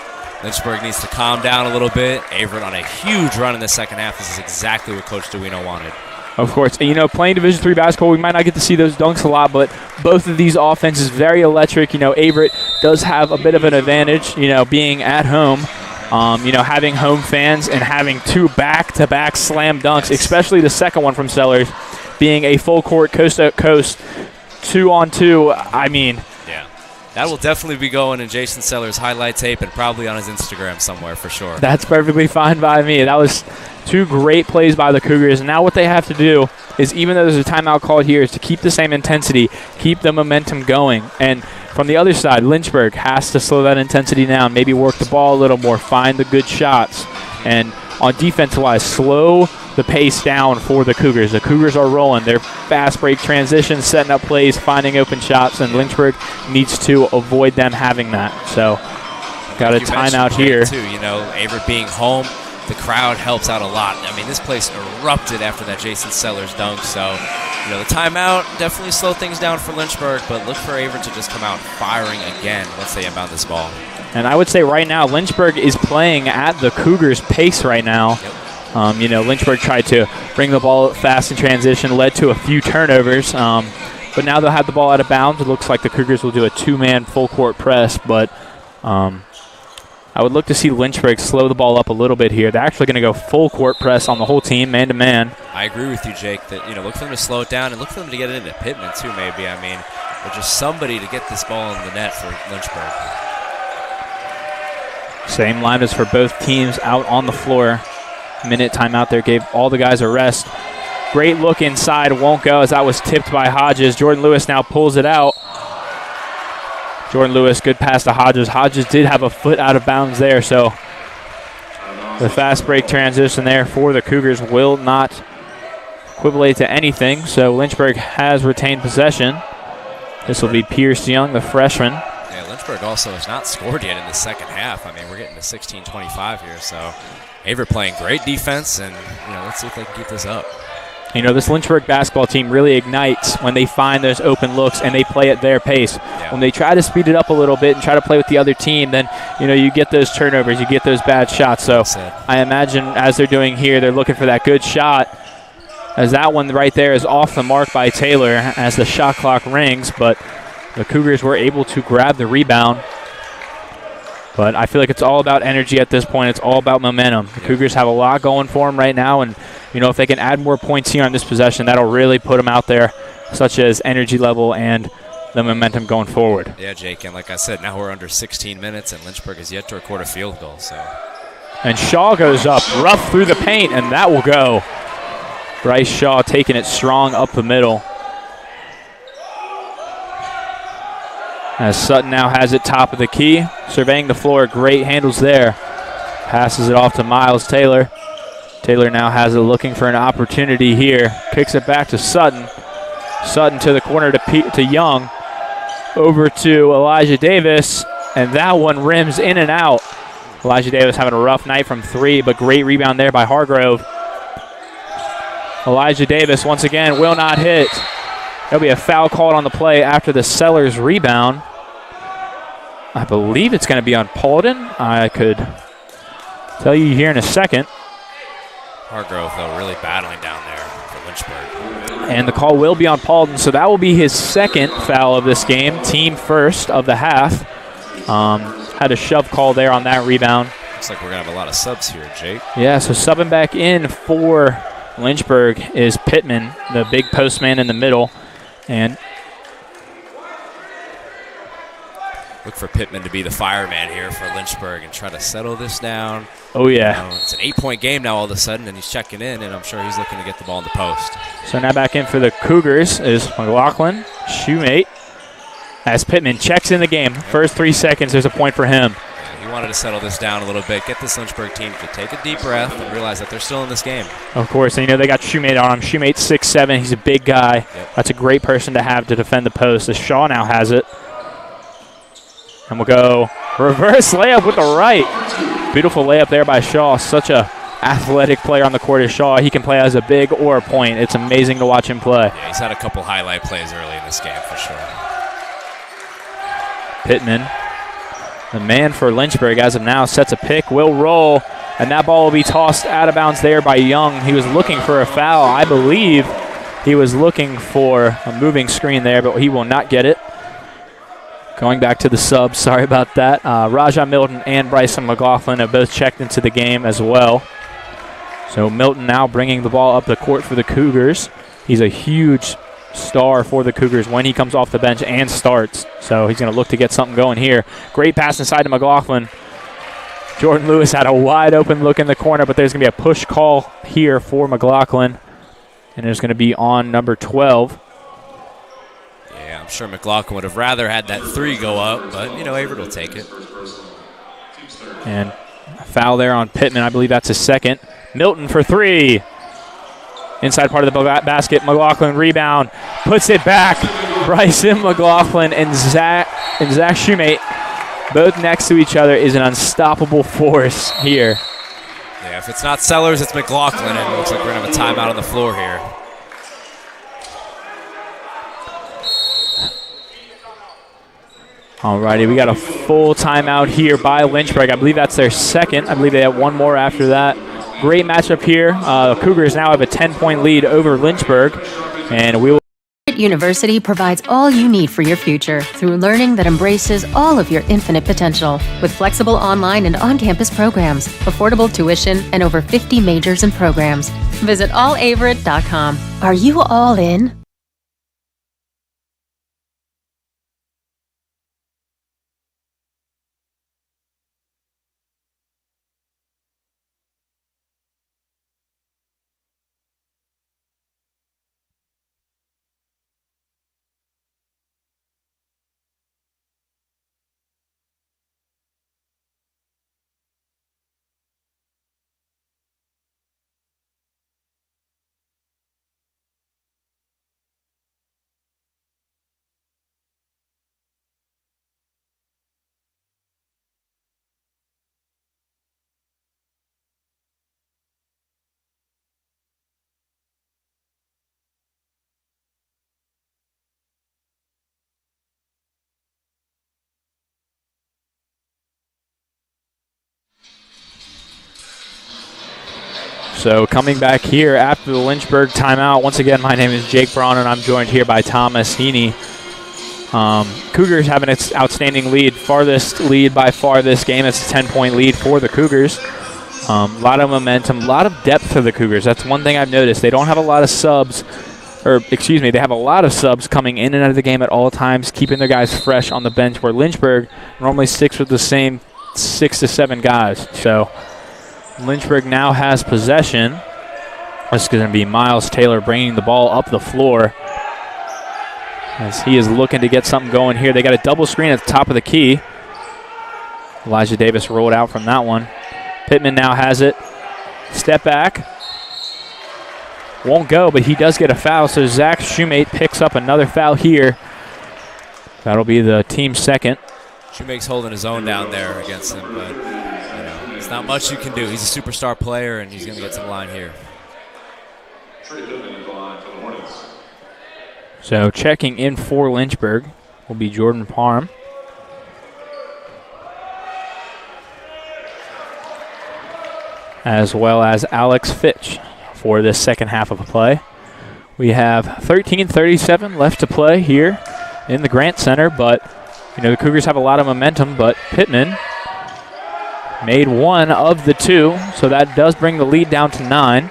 Lynchburg needs to calm down a little bit. Averett on a huge run in the second half. This is exactly what Coach Duino wanted.
Of course, and playing Division III basketball, we might not get to see those dunks a lot, but both of these offenses very electric. Averett does have a bit of an advantage, being at home, having home fans and having 2 back-to-back slam dunks, especially the second one from Sellers, being a full court coast-to-coast 2-on-2.
Yeah, that will definitely be going in Jason Sellers' highlight tape and probably on his Instagram somewhere for sure.
That's perfectly fine by me. That was 2 great plays by the Cougars. And now what they have to do is, even though there's a timeout called here, is to keep the same intensity, keep the momentum going. And from the other side, Lynchburg has to slow that intensity down, maybe work the ball a little more, find the good shots. And on defense-wise, slow the pace down for the Cougars. The Cougars are rolling. They're fast break transitions, setting up plays, finding open shots, and Lynchburg needs to avoid them having that. So got a timeout here.
Too, Averett being home, the crowd helps out a lot. This place erupted after that Jason Sellers dunk. So, the timeout definitely slowed things down for Lynchburg, but look for Averett to just come out firing again once they inbound this ball.
And I would say right now, Lynchburg is playing at the Cougars' pace right now. Yep. Lynchburg tried to bring the ball up fast in transition, led to a few turnovers. But now they'll have the ball out of bounds. It looks like the Cougars will do a 2-man full-court press, but I would look to see Lynchburg slow the ball up a little bit here. They're actually going to go full-court press on the whole team, man-to-man.
I agree with you, Jake, that, look for them to slow it down and look for them to get it into Pittman, too, maybe. Or just somebody to get this ball in the net for Lynchburg.
Same lineups for both teams out on the floor. Minute timeout there gave all the guys a rest. Great look inside, won't go as that was tipped by Hodges. Jordan Lewis now pulls it out. Jordan Lewis, good pass to Hodges. Hodges did have a foot out of bounds there, so the fast break transition there for the Cougars will not equivalent to anything, so Lynchburg has retained possession. This will be Pierce Young, the freshman.
Yeah, Lynchburg also has not scored yet in the second half. We're getting to 16-25 here, so Averett playing great defense, and let's see if they can keep this up.
This Lynchburg basketball team really ignites when they find those open looks and they play at their pace. Yeah. When they try to speed it up a little bit and try to play with the other team, then, you get those turnovers, you get those bad shots. So I imagine as they're doing here, they're looking for that good shot, as that one right there is off the mark by Taylor as the shot clock rings, but the Cougars were able to grab the rebound. But I feel like it's all about energy at this point. It's all about momentum. The Cougars have a lot going for them right now, and if they can add more points here on this possession, that'll really put them out there, such as energy level and the momentum going forward.
Yeah, Jake, and like I said, now we're under 16 minutes, and Lynchburg has yet to record a field goal.
And Shaw goes up, rough through the paint, and that will go. Bryce Shaw taking it strong up the middle. As Sutton now has it top of the key, surveying the floor, great handles there. Passes it off to Miles Taylor. Taylor now has it looking for an opportunity here. Kicks it back to Sutton. Sutton to the corner to Young. Over to Elijah Davis, and that one rims in and out. Elijah Davis having a rough night from 3, but great rebound there by Hargrove. Elijah Davis once again will not hit. There'll be a foul called on the play after the Sellers rebound. I believe it's going to be on Paulden. I could Tell you here in a second.
Hargrove, though, really battling down there for Lynchburg.
And the call will be on Paulden, so that will be his second foul of this game, team first of the half. Had a shove call there on that rebound.
Looks like we're going to have a lot of subs here, Jake.
Yeah, so subbing back in for Lynchburg is Pittman, the big postman in the middle. And
look for Pittman to be the fireman here for Lynchburg and try to settle this down.
Oh, yeah.
It's an 8-point game now all of a sudden, and he's checking in, and I'm sure he's looking to get the ball in the post.
So now back in for the Cougars is McLaughlin, shoemate, as Pittman checks in the game. First 3 seconds, there's a point for him.
He wanted to settle this down a little bit, get this Lynchburg team to take a deep breath and realize that they're still in this game.
Of course, and they got shoemate on him. Shoemate's 6'7", he's a big guy.
Yep.
That's a great person to have to defend the post, as Shaw now has it. And we'll go reverse layup with the right. Beautiful layup there by Shaw. Such a athletic player on the court is Shaw. He can play as a big or a point. It's amazing to watch him play.
Yeah, he's had a couple highlight plays early in this game for sure.
Pittman, the man for Lynchburg as of now, sets a pick, will roll, and that ball will be tossed out of bounds there by Young. He was looking for a foul. I believe he was looking for a moving screen there, but he will not get it. Going back to the subs, sorry about that. Raja Milton and Bryson McLaughlin have both checked into the game as well. So Milton now bringing the ball up the court for the Cougars. He's a huge star for the Cougars when he comes off the bench and starts. So he's going to look to get something going here. Great pass inside to McLaughlin. Jordan Lewis had a wide open look in the corner, but there's going to be a push call here for McLaughlin. And there's going to be on number 12.
Yeah, I'm sure McLaughlin would have rather had that 3 go up, but, Averett will take it.
And a foul there on Pittman. I believe that's his second. Milton for 3. Inside part of the basket. McLaughlin rebound. Puts it back. Bryson McLaughlin and Zach Shoemate both next to each other is an unstoppable force here.
Yeah, if it's not Sellers, it's McLaughlin, and it looks like we're going to have a timeout on the floor here.
Alrighty, we got a full timeout here by Lynchburg. I believe that's their second. I believe they have one more after that. Great matchup here. Cougars now have a 10-point lead over Lynchburg, and we will.
Averett University provides all you need for your future through learning that embraces all of your infinite potential. With flexible online and on-campus programs, affordable tuition, and over 50 majors and programs. Visit allaverett.com. Are you all in?
So coming back here after the Lynchburg timeout, once again, my name is Jake Braun, and I'm joined here by Thomas Heaney. Cougars have an outstanding lead, farthest lead by far this game. It's a 10-point lead for the Cougars. A lot of momentum, a lot of depth for the Cougars. That's one thing I've noticed. They don't have a lot of subs, they have a lot of subs coming in and out of the game at all times, keeping their guys fresh on the bench, where Lynchburg normally sticks with the same 6 to 7 guys. So Lynchburg now has possession. This is going to be Miles Taylor bringing the ball up the floor as he is looking to get something going here. They got a double screen at the top of the key. Elijah Davis rolled out from that one. Pittman now has it. Step back. Won't go, but he does get a foul, so Zach Shoemate picks up another foul here. That'll be the team's second.
Shoemate's holding his own down there against him, but there's not much you can do. He's a superstar player, and he's going to get to the line here.
So checking in for Lynchburg will be Jordan Parham. as well as Alex Fitch for this second half of play. We have 13:37 left to play here in the Grant Center, but the Cougars have a lot of momentum, but Pittman made one of the two, so that does bring the lead down to 9.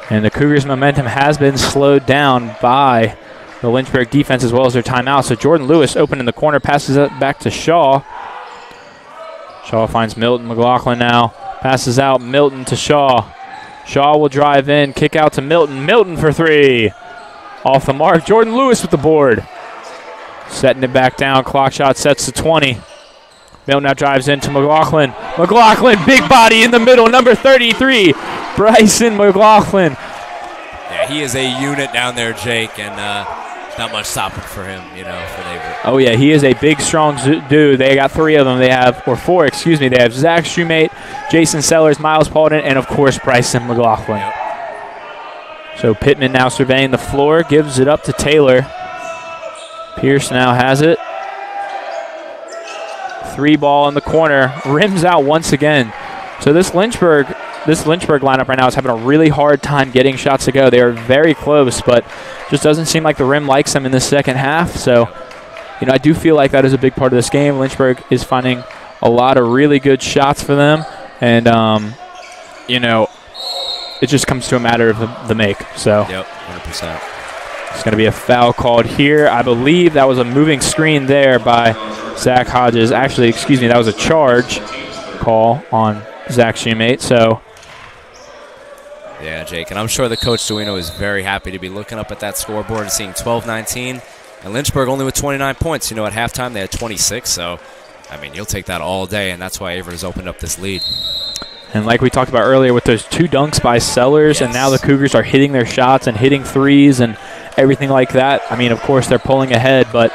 And the Cougars' momentum has been slowed down by the Lynchburg defense as well as their timeout. So Jordan Lewis open in the corner, passes it back to Shaw. Shaw finds Milton. McLaughlin now passes out. Milton to Shaw. Shaw will drive in, kick out to Milton. Milton for 3. Off the mark, Jordan Lewis with the board. Setting it back down, clock shot sets to 20. Milton now drives into McLaughlin. McLaughlin, big body in the middle, number 33, Bryson McLaughlin.
Yeah, he is a unit down there, Jake, and not much stopping for him, for Averett.
Oh, yeah, he is a big, strong dude. They got 3 of them. They have Zach Shoemate, Jason Sellers, Miles Paulden, and, of course, Bryson McLaughlin.
Yep.
So Pittman now surveying the floor, gives it up to Taylor. Pierce now has it. 3 ball in the corner, rims out once again. So this Lynchburg lineup right now is having a really hard time getting shots to go. They are very close, but just doesn't seem like the rim likes them in the second half. So, I do feel like that is a big part of this game. Lynchburg is finding a lot of really good shots for them, and it just comes to a matter of the make. So,
yep, 100%.
It's going to be a foul called here. I believe that was a moving screen there by Zach Hodges. Actually, that was a charge call on Zach Shoemate. So,
yeah, Jake, and I'm sure the coach Duino is very happy to be looking up at that scoreboard and seeing 12-19. And Lynchburg only with 29 points. At halftime they had 26. So, you'll take that all day, and that's why Averett has opened up this lead.
And like we talked about earlier with those 2 dunks by Sellers, and now the Cougars are hitting their shots and hitting threes and everything like that. Of course, they're pulling ahead, but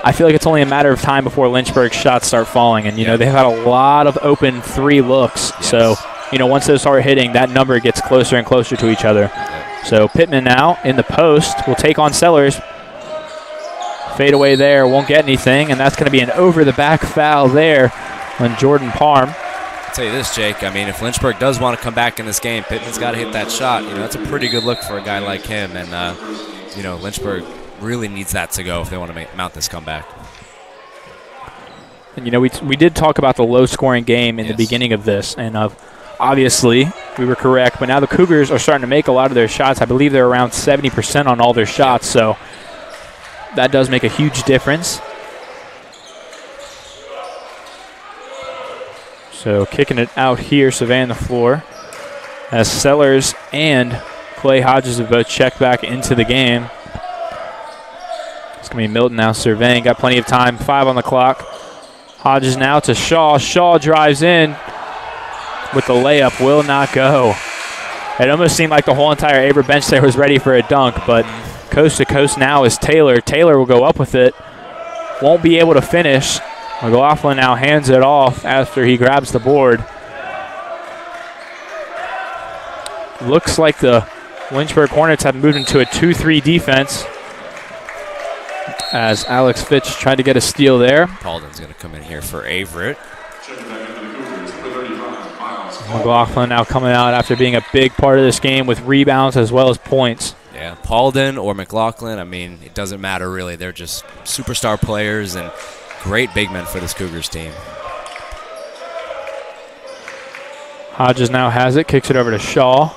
I feel like it's only a matter of time before Lynchburg's shots start falling. And, they've had a lot of open 3 looks. Yes. So, once those start hitting, that number gets closer and closer to each other. So Pittman now in the post will take on Sellers. Fade away there, won't get anything, and that's going to be an over-the-back foul there on Jordan Parham.
I'll tell you this, Jake. If Lynchburg does want to come back in this game, Pittman's got to hit that shot. That's a pretty good look for a guy like him, and Lynchburg really needs that to go if they want to mount this comeback.
And we did talk about the low-scoring game in the beginning of this, and obviously we were correct. But now the Cougars are starting to make a lot of their shots. I believe they're around 70% on all their shots, so that does make a huge difference. So kicking it out here, surveying the floor, as Sellers and Clay Hodges have both checked back into the game. It's going to be Milton now surveying. Got plenty of time. 5 on the clock. Hodges now to Shaw. Shaw drives in with the layup. Will not go. It almost seemed like the whole entire Averett bench there was ready for a dunk, but coast to coast now is Taylor. Taylor will go up with it. Won't be able to finish. McLaughlin now hands it off after he grabs the board. Looks like the Lynchburg Hornets have moved into a 2-3 defense as Alex Fitch tried to get a steal there.
Paulden's going to come in here for Averett.
McLaughlin now coming out after being a big part of this game with rebounds as well as points.
Yeah, Paulden or McLaughlin, it doesn't matter really. They're just superstar players and great big men for this Cougars team.
Hodges now has it, kicks it over to Shaw.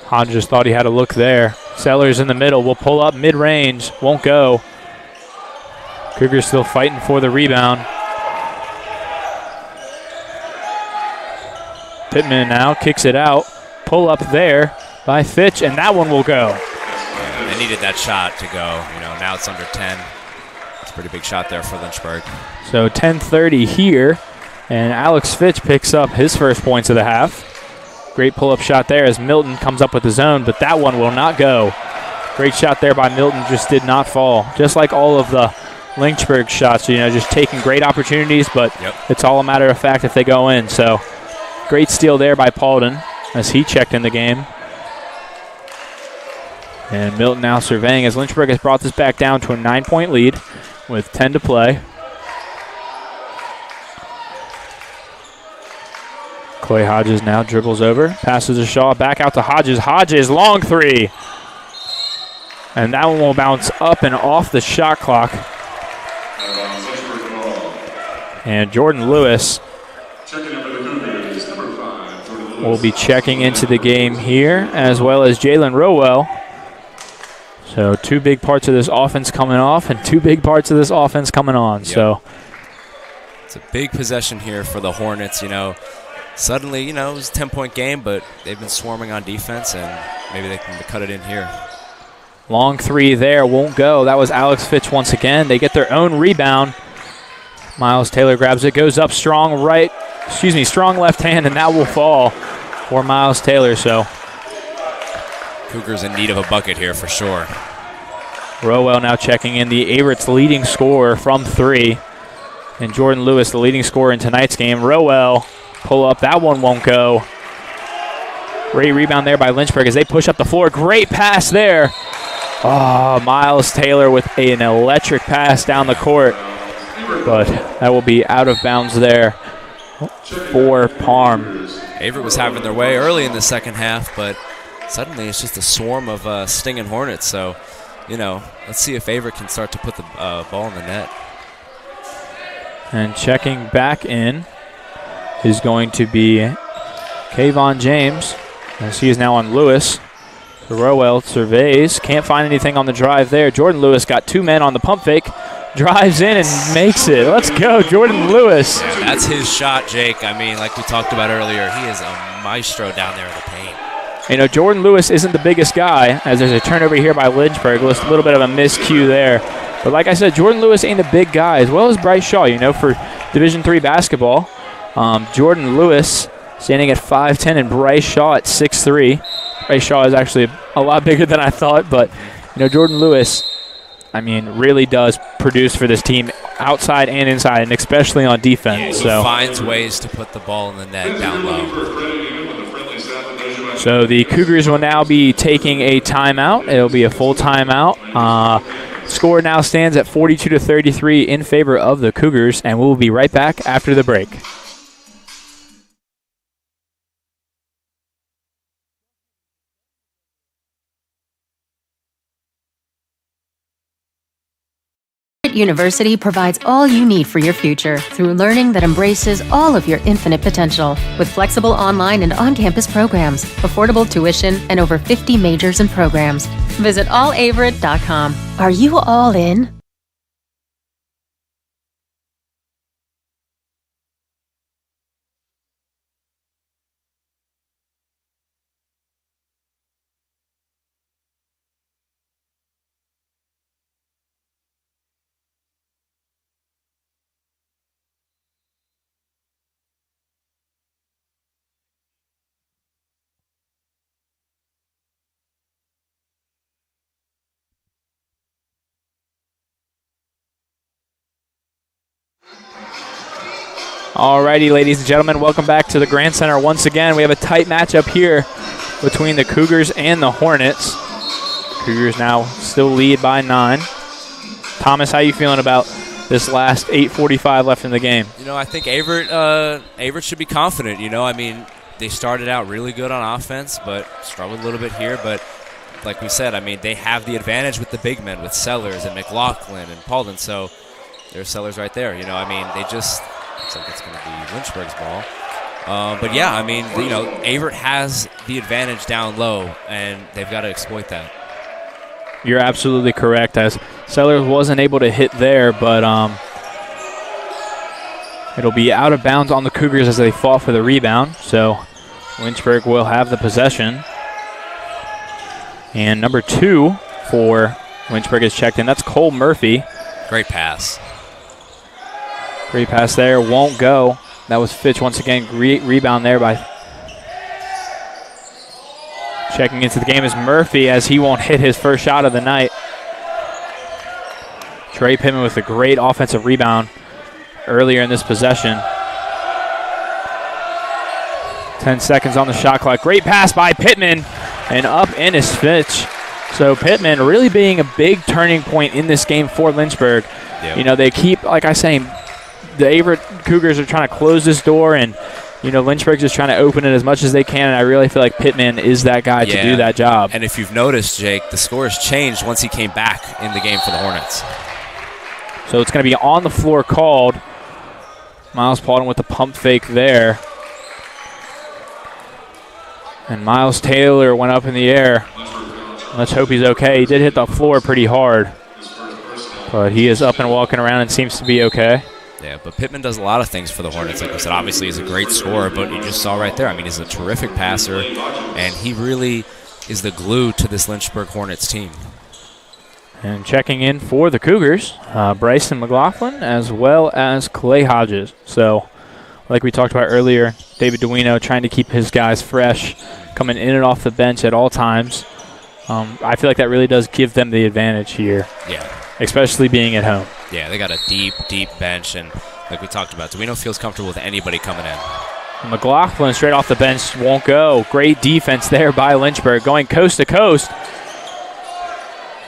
Hodges thought he had a look there. Sellers in the middle, will pull up mid-range, won't go. Cougars still fighting for the rebound. Pittman now kicks it out. Pull up there by Fitch, and that one will go.
Yeah, they needed that shot to go. Now it's under 10. It's a pretty big shot there for Lynchburg.
So 10:30 here, and Alex Fitch picks up his first points of the half. Great pull-up shot there as Milton comes up with his own, but that one will not go. Great shot there by Milton, just did not fall. Just like all of the Lynchburg shots, just taking great opportunities, but it's all a matter of fact if they go in. So great steal there by Paulden as he checked in the game. And Milton now surveying as Lynchburg has brought this back down to a 9-point lead with 10 to play. Clay Hodges now dribbles over, passes to Shaw, back out to Hodges. Hodges, long three. And that one will bounce up and off the shot clock. And Jordan Lewis will be checking into the game here, as well as Jalen Rowell. So 2 big parts of this offense coming off and 2 big parts of this offense coming on. Yep. So
it's a big possession here for the Hornets, Suddenly, it was a 10-point game, but they've been swarming on defense, and maybe they can cut it in here.
Long three there, won't go. That was Alex Fitch once again. They get their own rebound. Miles Taylor grabs it, goes up strong left hand, and that will fall for Miles Taylor. So
Cougars in need of a bucket here for sure.
Rowell now checking in, the Averett's leading scorer from 3. And Jordan Lewis, the leading scorer in tonight's game. Rowell, pull up, that one won't go. Great rebound there by Lynchburg as they push up the floor. Great pass there. Oh, Miles Taylor with an electric pass down the court. But that will be out of bounds there for Parm.
Averett was having their way early in the second half, but suddenly it's just a swarm of stinging Hornets. So, let's see if Averett can start to put the ball in the net.
And checking back in is going to be Kayvon James, as he is now on Lewis. Rowell surveys, can't find anything on the drive there. Jordan Lewis got 2 men on the pump fake, drives in and makes it. Let's go, Jordan Lewis.
That's his shot, Jake. Like we talked about earlier, he is a maestro down there in the paint.
Jordan Lewis isn't the biggest guy, as there's a turnover here by Lynchburg. A little bit of a miscue there. But like I said, Jordan Lewis ain't a big guy, as well as Bryce Shaw, for Division III basketball. Jordan Lewis standing at 5'10", and Bryce Shaw at 6'3". Bryce Shaw is actually a lot bigger than I thought, but Jordan Lewis, really does produce for this team outside and inside, and especially on defense.
He finds ways to put the ball in the net down low.
So the Cougars will now be taking a timeout. It'll be a full timeout. Score now stands at 42-33 in favor of the Cougars, and we'll be right back after the break.
Averett University provides all you need for your future through learning that embraces all of your infinite potential. With flexible online and on-campus programs, affordable tuition, and over 50 majors and programs. Visit allaverett.com. Are you all in?
Alrighty, ladies and gentlemen, welcome back to the Grand Center once again. We have a tight matchup here between the Cougars and the Hornets. Cougars now still lead by 9. Thomas, how you feeling about this last 8:45 left in the game?
I think Averett should be confident. They started out really good on offense, but struggled a little bit here. But like we said, they have the advantage with the big men, with Sellers and McLaughlin and Paulden. So there's Sellers right there. They just looks like it's going to be Lynchburg's ball. But yeah, Averett has the advantage down low, and they've got to exploit that.
You're absolutely correct, as Sellers wasn't able to hit there, but it'll be out of bounds on the Cougars as they fought for the rebound. So Lynchburg will have the possession. And number 2 for Lynchburg is checked in. That's Cole Murphy.
Great pass.
Great pass there. Won't go. That was Fitch once again. Great rebound there by... Checking into the game is Murphy, as he won't hit his first shot of the night. Trey Pittman with a great offensive rebound earlier in this possession. 10 seconds on the shot clock. Great pass by Pittman, and up in is Fitch. So Pittman really being a big turning point in this game for Lynchburg.
Yep.
They keep, like I say, the Averett Cougars are trying to close this door and Lynchburg's just trying to open it as much as they can, and I really feel like Pittman is that guy to do that job.
And if you've noticed, Jake, the score has changed once he came back in the game for the Hornets.
So it's going to be on the floor called. Miles Paulding with the pump fake there. And Miles Taylor went up in the air. Let's hope he's okay. He did hit the floor pretty hard, but he is up and walking around and seems to be okay.
Yeah, but Pittman does a lot of things for the Hornets. Like I said, obviously he's a great scorer, but you just saw right there, he's a terrific passer, and he really is the glue to this Lynchburg Hornets team.
And checking in for the Cougars, Bryson McLaughlin as well as Clay Hodges. So, like we talked about earlier, David Duino trying to keep his guys fresh, coming in and off the bench at all times. I feel like that really does give them the advantage here.
Yeah.
Especially being at home.
Yeah, they got a deep, deep bench, and like we talked about, Duino feels comfortable with anybody coming in.
McLaughlin straight off the bench won't go. Great defense there by Lynchburg, going coast to coast.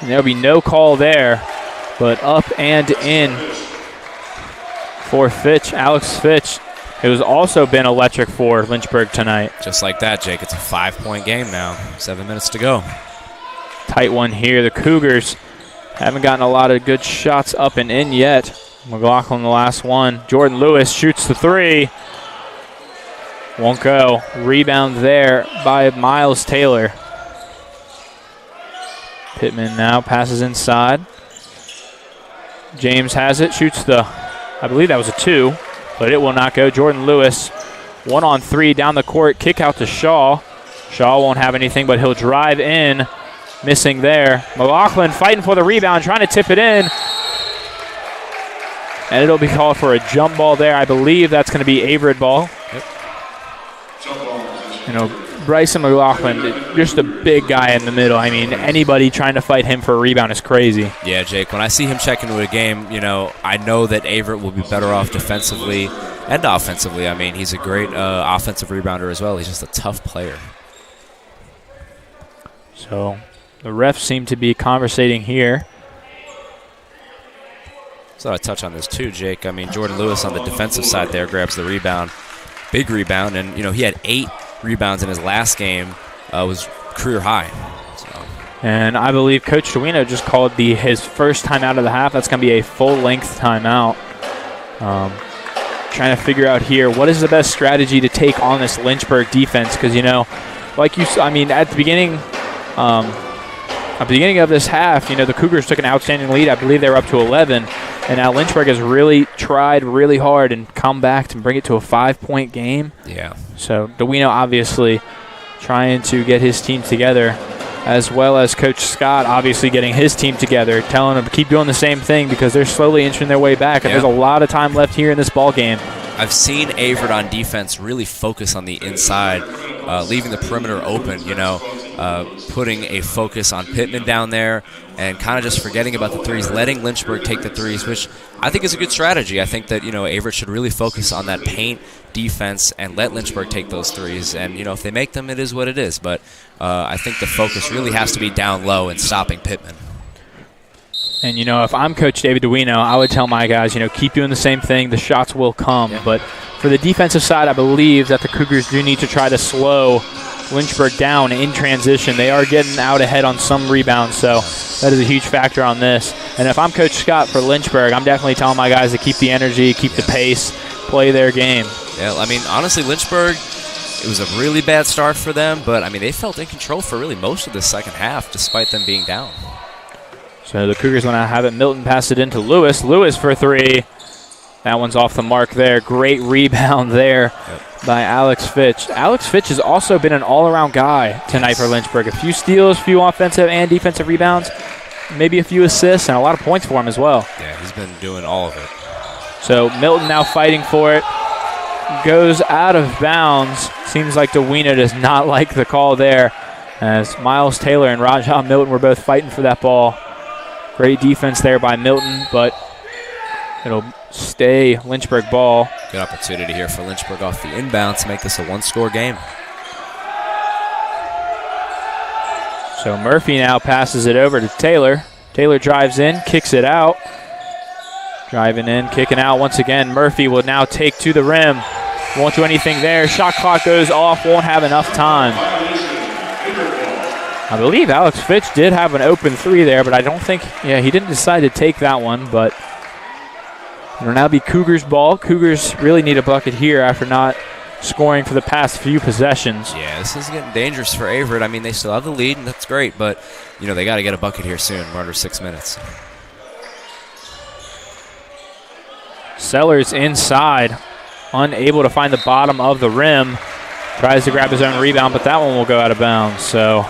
And there'll be no call there, but up and in for Fitch, Alex Fitch, who's also been electric for Lynchburg tonight.
Just like that, Jake, it's a 5-point game now. 7 minutes to go.
Tight one here. The Cougars haven't gotten a lot of good shots up and in yet. McLaughlin the last one. Jordan Lewis shoots the three. Won't go. Rebound there by Miles Taylor. Pittman now passes inside. James has it. Shoots I believe that was a 2, but it will not go. Jordan Lewis, 1-on-3 down the court. Kick out to Shaw. Shaw won't have anything, but he'll drive in. Missing there. McLaughlin fighting for the rebound, trying to tip it in. And it'll be called for a jump ball there. I believe that's going to be Averett ball. Yep. Bryson McLaughlin, just a big guy in the middle. Anybody trying to fight him for a rebound is crazy.
Yeah, Jake, when I see him check into a game, I know that Averett will be better off defensively and offensively. He's a great offensive rebounder as well. He's just a tough player.
So the refs seem to be conversating here.
So I touch on this too, Jake. Jordan Lewis on the defensive side there grabs the rebound. Big rebound, and, he had 8 rebounds in his last game, was career high. So.
And I believe Coach Duino just called his first timeout of the half. That's going to be a full-length timeout. Trying to figure out here, what is the best strategy to take on this Lynchburg defense? Because, at the beginning of this half, the Cougars took an outstanding lead. I believe they were up to 11. And now Lynchburg has really tried really hard and come back to bring it to a 5-point game.
Yeah.
So Duino obviously trying to get his team together, as well as Coach Scott obviously getting his team together, telling them to keep doing the same thing because they're slowly inching their way back. And there's a lot of time left here in this ball game.
I've seen Averett on defense really focus on the inside, leaving the perimeter open, putting a focus on Pittman down there and kind of just forgetting about the threes, letting Lynchburg take the threes, which I think is a good strategy. I think that, Averett should really focus on that paint defense and let Lynchburg take those threes. And, if they make them, it is what it is. But I think the focus really has to be down low and stopping Pittman.
And, if I'm Coach David Duino, I would tell my guys, keep doing the same thing. The shots will come. Yeah. But for the defensive side, I believe that the Cougars do need to try to slow Lynchburg down in transition. They are getting out ahead on some rebounds, so that is a huge factor on this. And if I'm Coach Scott for Lynchburg, I'm definitely telling my guys to keep the energy, keep the pace, play their game.
Yeah, honestly, Lynchburg, it was a really bad start for them, but, they felt in control for really most of the second half, despite them being down.
So the Cougars want to have it. Milton passed it into Lewis. Lewis for 3. That one's off the mark there. Great rebound there by Alex Fitch. Alex Fitch has also been an all-around guy tonight for Lynchburg. A few steals, few offensive and defensive rebounds, maybe a few assists, and a lot of points for him as well.
Yeah, he's been doing all of it.
So Milton now fighting for it. Goes out of bounds. Seems like Duino does not like the call there, as Miles Taylor and Rajah Milton were both fighting for that ball. Great defense there by Milton, but it'll stay Lynchburg ball.
Good opportunity here for Lynchburg off the inbound to make this a one-score game.
So Murphy now passes it over to Taylor. Taylor drives in, kicks it out. Driving in, kicking out once again. Murphy will now take to the rim. Won't do anything there. Shot clock goes off. Won't have enough time. I believe Alex Fitch did have an open 3 there, but I don't think, he didn't decide to take that one, but it'll now be Cougars ball. Cougars really need a bucket here after not scoring for the past few possessions.
Yeah, this is getting dangerous for Averett. I mean, they still have the lead, and that's great, but, they got to get a bucket here soon. We're under 6 minutes.
Sellers inside, unable to find the bottom of the rim. Tries to grab his own rebound, but that one will go out of bounds. So,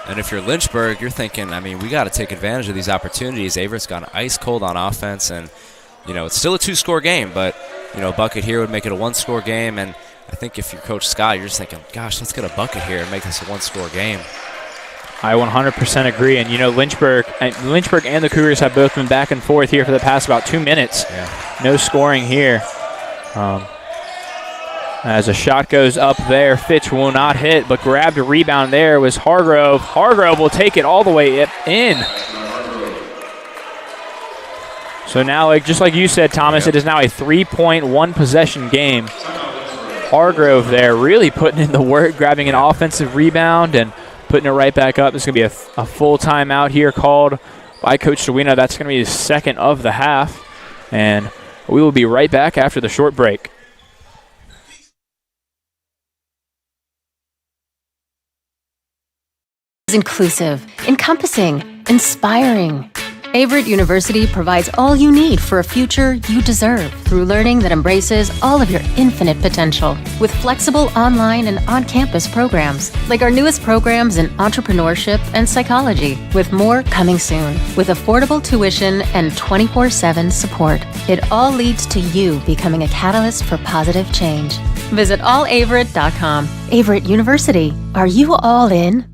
and if you're Lynchburg, you're thinking, we got to take advantage of these opportunities. Averett's gone ice cold on offense, and, it's still a 2-score game, but, a bucket here would make it a 1-score game. And I think if you're Coach Scott, you're just thinking, gosh, let's get a bucket here and make this a 1-score game.
I 100% agree. And, Lynchburg and the Cougars have both been back and forth here for the past about 2 minutes.
Yeah.
No scoring here. As a shot goes up there, Fitch will not hit, but grabbed a rebound there was Hargrove. Hargrove will take it all the way in. So now, just like you said, Thomas, It is now a 3-point, possession game. Hargrove there really putting in the work, grabbing an offensive rebound and putting it right back up. This is going to be a full timeout here called by Coach Duino. That's going to be his second of the half. And we will be right back after the short break.
Inclusive, encompassing, inspiring. Averett University provides all you need for a future you deserve through learning that embraces all of your infinite potential with flexible online and on-campus programs like our newest programs in entrepreneurship and psychology, with more coming soon. With affordable tuition and 24/7 support, it all leads to you becoming a catalyst for positive change. Visit allaverett.com. Averett University. Are you all in?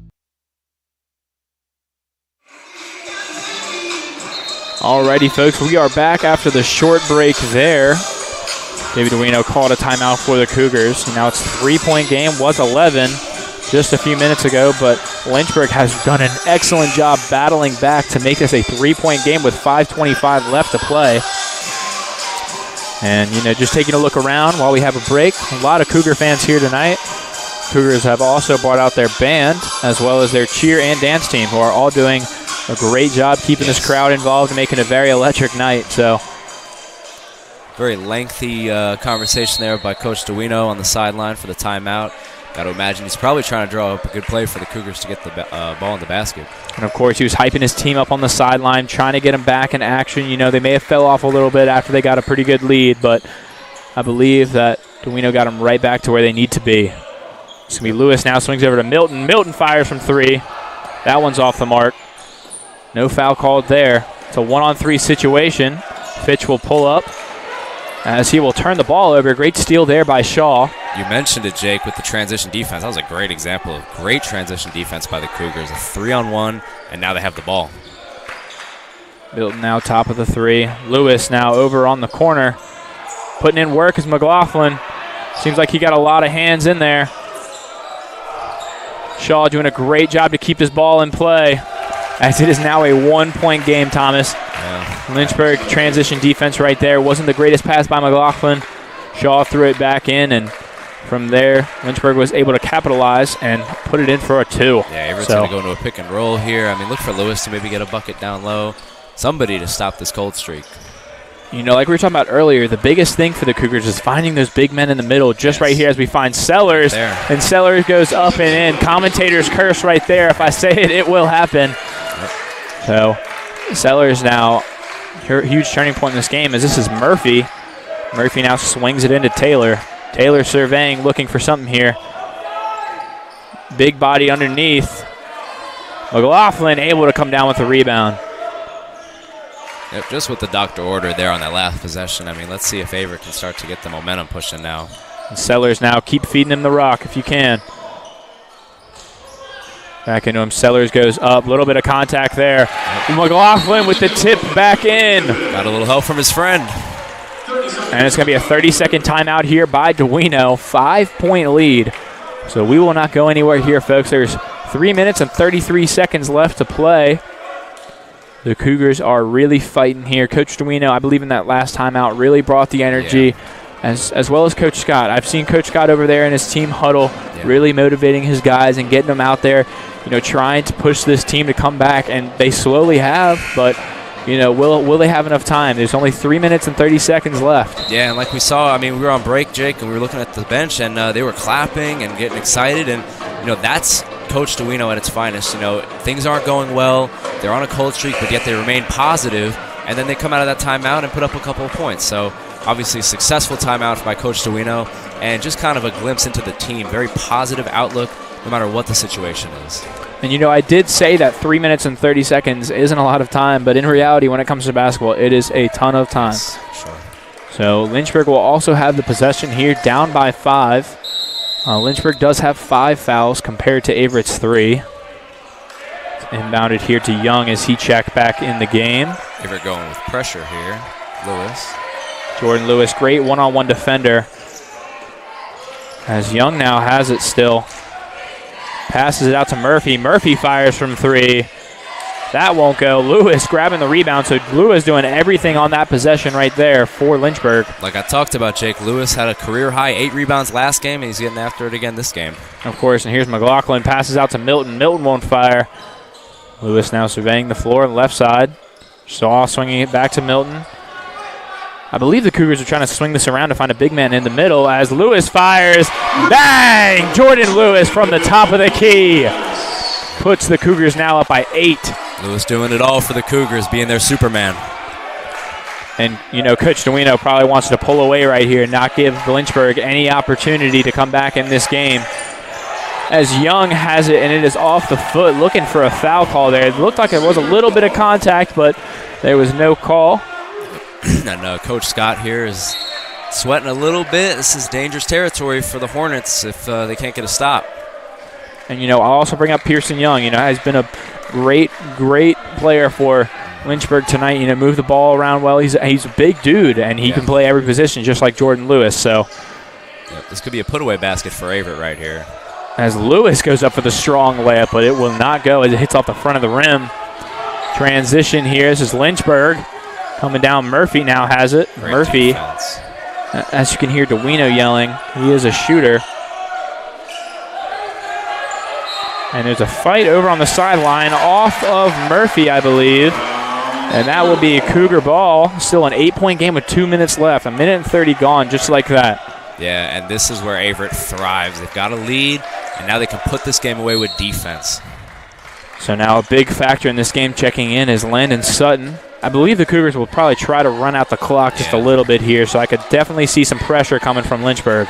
Alrighty, folks, we are back after the short break there. David Duino called a timeout for the Cougars. Now it's a 3-point game, was 11 just a few minutes ago, but Lynchburg has done an excellent job battling back to make this a 3-point game with 5:25 left to play. And, just taking a look around while we have a break, a lot of Cougar fans here tonight. Cougars have also brought out their band as well as their cheer and dance team, who are all doing a great job keeping this crowd involved and making a very electric night. So,
very lengthy conversation there by Coach Duino on the sideline for the timeout. Got to imagine he's probably trying to draw up a good play for the Cougars to get the ball in the basket.
And, of course, he was hyping his team up on the sideline, trying to get them back in action. They may have fell off a little bit after they got a pretty good lead, but I believe that Duino got them right back to where they need to be. It's going to be Lewis now, swings over to Milton. Milton fires from 3. That one's off the mark. No foul called there. It's a 1-on-3 situation. Fitch will pull up as he will turn the ball over. Great steal there by Shaw.
You mentioned it, Jake, with the transition defense. That was a great example of great transition defense by the Cougars. A 3-on-1, and now they have the ball.
Milton now top of the 3. Lewis now over on the corner. Putting in work is McLaughlin. Seems like he got a lot of hands in there. Shaw doing a great job to keep his ball in play, as it is now a 1-point game, Thomas.
Yeah.
Lynchburg transition defense right there. Wasn't the greatest pass by McLaughlin. Shaw threw it back in, and from there, Lynchburg was able to capitalize and put it in for a 2.
Yeah, Averett's going to go into a pick and roll here. Look for Lewis to maybe get a bucket down low. Somebody to stop this cold streak.
Like we were talking about earlier, the biggest thing for the Cougars is finding those big men in the middle, just right here as we find Sellers. And Sellers goes up and in. Commentators curse right there. If I say it, it will happen. Yep. So Sellers now, huge turning point in this game, as this is Murphy. Murphy now swings it into Taylor. Taylor surveying, looking for something here. Big body underneath. McLaughlin able to come down with the rebound.
Yep, just with the doctor order there on that last possession. Let's see if Averett can start to get the momentum pushing now.
And Sellers now, keep feeding him the rock if you can. Back into him. Sellers goes up. A little bit of contact there. Yep. McLaughlin with the tip back in.
Got a little help from his friend.
And it's going to be a 30-second timeout here by Duino. 5-point lead. So we will not go anywhere here, folks. There's 3 minutes and 33 seconds left to play. The Cougars are really fighting here. Coach Duino, I believe in that last timeout, really brought the energy, as well as Coach Scott. I've seen Coach Scott over there in his team huddle, really motivating his guys and getting them out there, trying to push this team to come back, and they slowly have, but will they have enough time? There's only 3 minutes and 30 seconds left.
Yeah, and like we saw, we were on break, Jake, and we were looking at the bench, and they were clapping and getting excited, and that's Coach DeWino at its finest. Things aren't going well, they're on a cold streak, but yet they remain positive, and then they come out of that timeout and put up a couple of points. So obviously a successful timeout by Coach DeWino, and just kind of a glimpse into the team. Very positive outlook no matter what the situation is.
And I did say that 3 minutes and 30 seconds isn't a lot of time, but in reality, when it comes to basketball, it is a ton of time.
Yes, sure.
So Lynchburg will also have the possession here, down by 5. Lynchburg does have 5 fouls compared to Averett's 3. It's inbounded here to Young as he checked back in the game.
Averett going with pressure here. Lewis.
Jordan Lewis, great one-on-one defender. As Young now has it still. Passes it out to Murphy. Murphy fires from 3. That won't go. Lewis grabbing the rebound. So Lewis doing everything on that possession right there for Lynchburg.
Like I talked about, Jake, Lewis had a career-high 8 rebounds last game, and he's getting after it again this game.
Of course, and here's McLaughlin. Passes out to Milton. Milton won't fire. Lewis now surveying the floor on the left side. Shaw swinging it back to Milton. I believe the Cougars are trying to swing this around to find a big man in the middle as Lewis fires. Bang! Jordan Lewis from the top of the key. Puts the Cougars now up by 8.
Lewis doing it all for the Cougars, being their Superman.
And, Coach DeWino probably wants to pull away right here and not give Lynchburg any opportunity to come back in this game. As Young has it, and it is off the foot, looking for a foul call there. It looked like it was a little bit of contact, but there was no call.
And Coach Scott here is sweating a little bit. This is dangerous territory for the Hornets if they can't get a stop.
And, I'll also bring up Pearson Young. Has been a great player for Lynchburg tonight. Move the ball around well. He's a big dude, and he can play every position just like Jordan Lewis. So
this could be a put-away basket for Averett right here.
As Lewis goes up with a strong layup, but it will not go as it hits off the front of the rim. Transition here. This is Lynchburg. Coming down, Murphy now has it.
Great
Murphy,
defense.
as you can hear DeWino yelling, he is a shooter. And there's a fight over on the sideline off of Murphy, I believe. And that will be a Cougar ball. Still an 8-point game with 2 minutes left. 1 minute and 30 gone, just like that.
Yeah, and this is where Averett thrives. They've got a lead, and now they can put this game away with defense.
So now a big factor in this game checking in is Landon Sutton. I believe the Cougars will probably try to run out the clock just a little bit here, so I could definitely see some pressure coming from Lynchburg.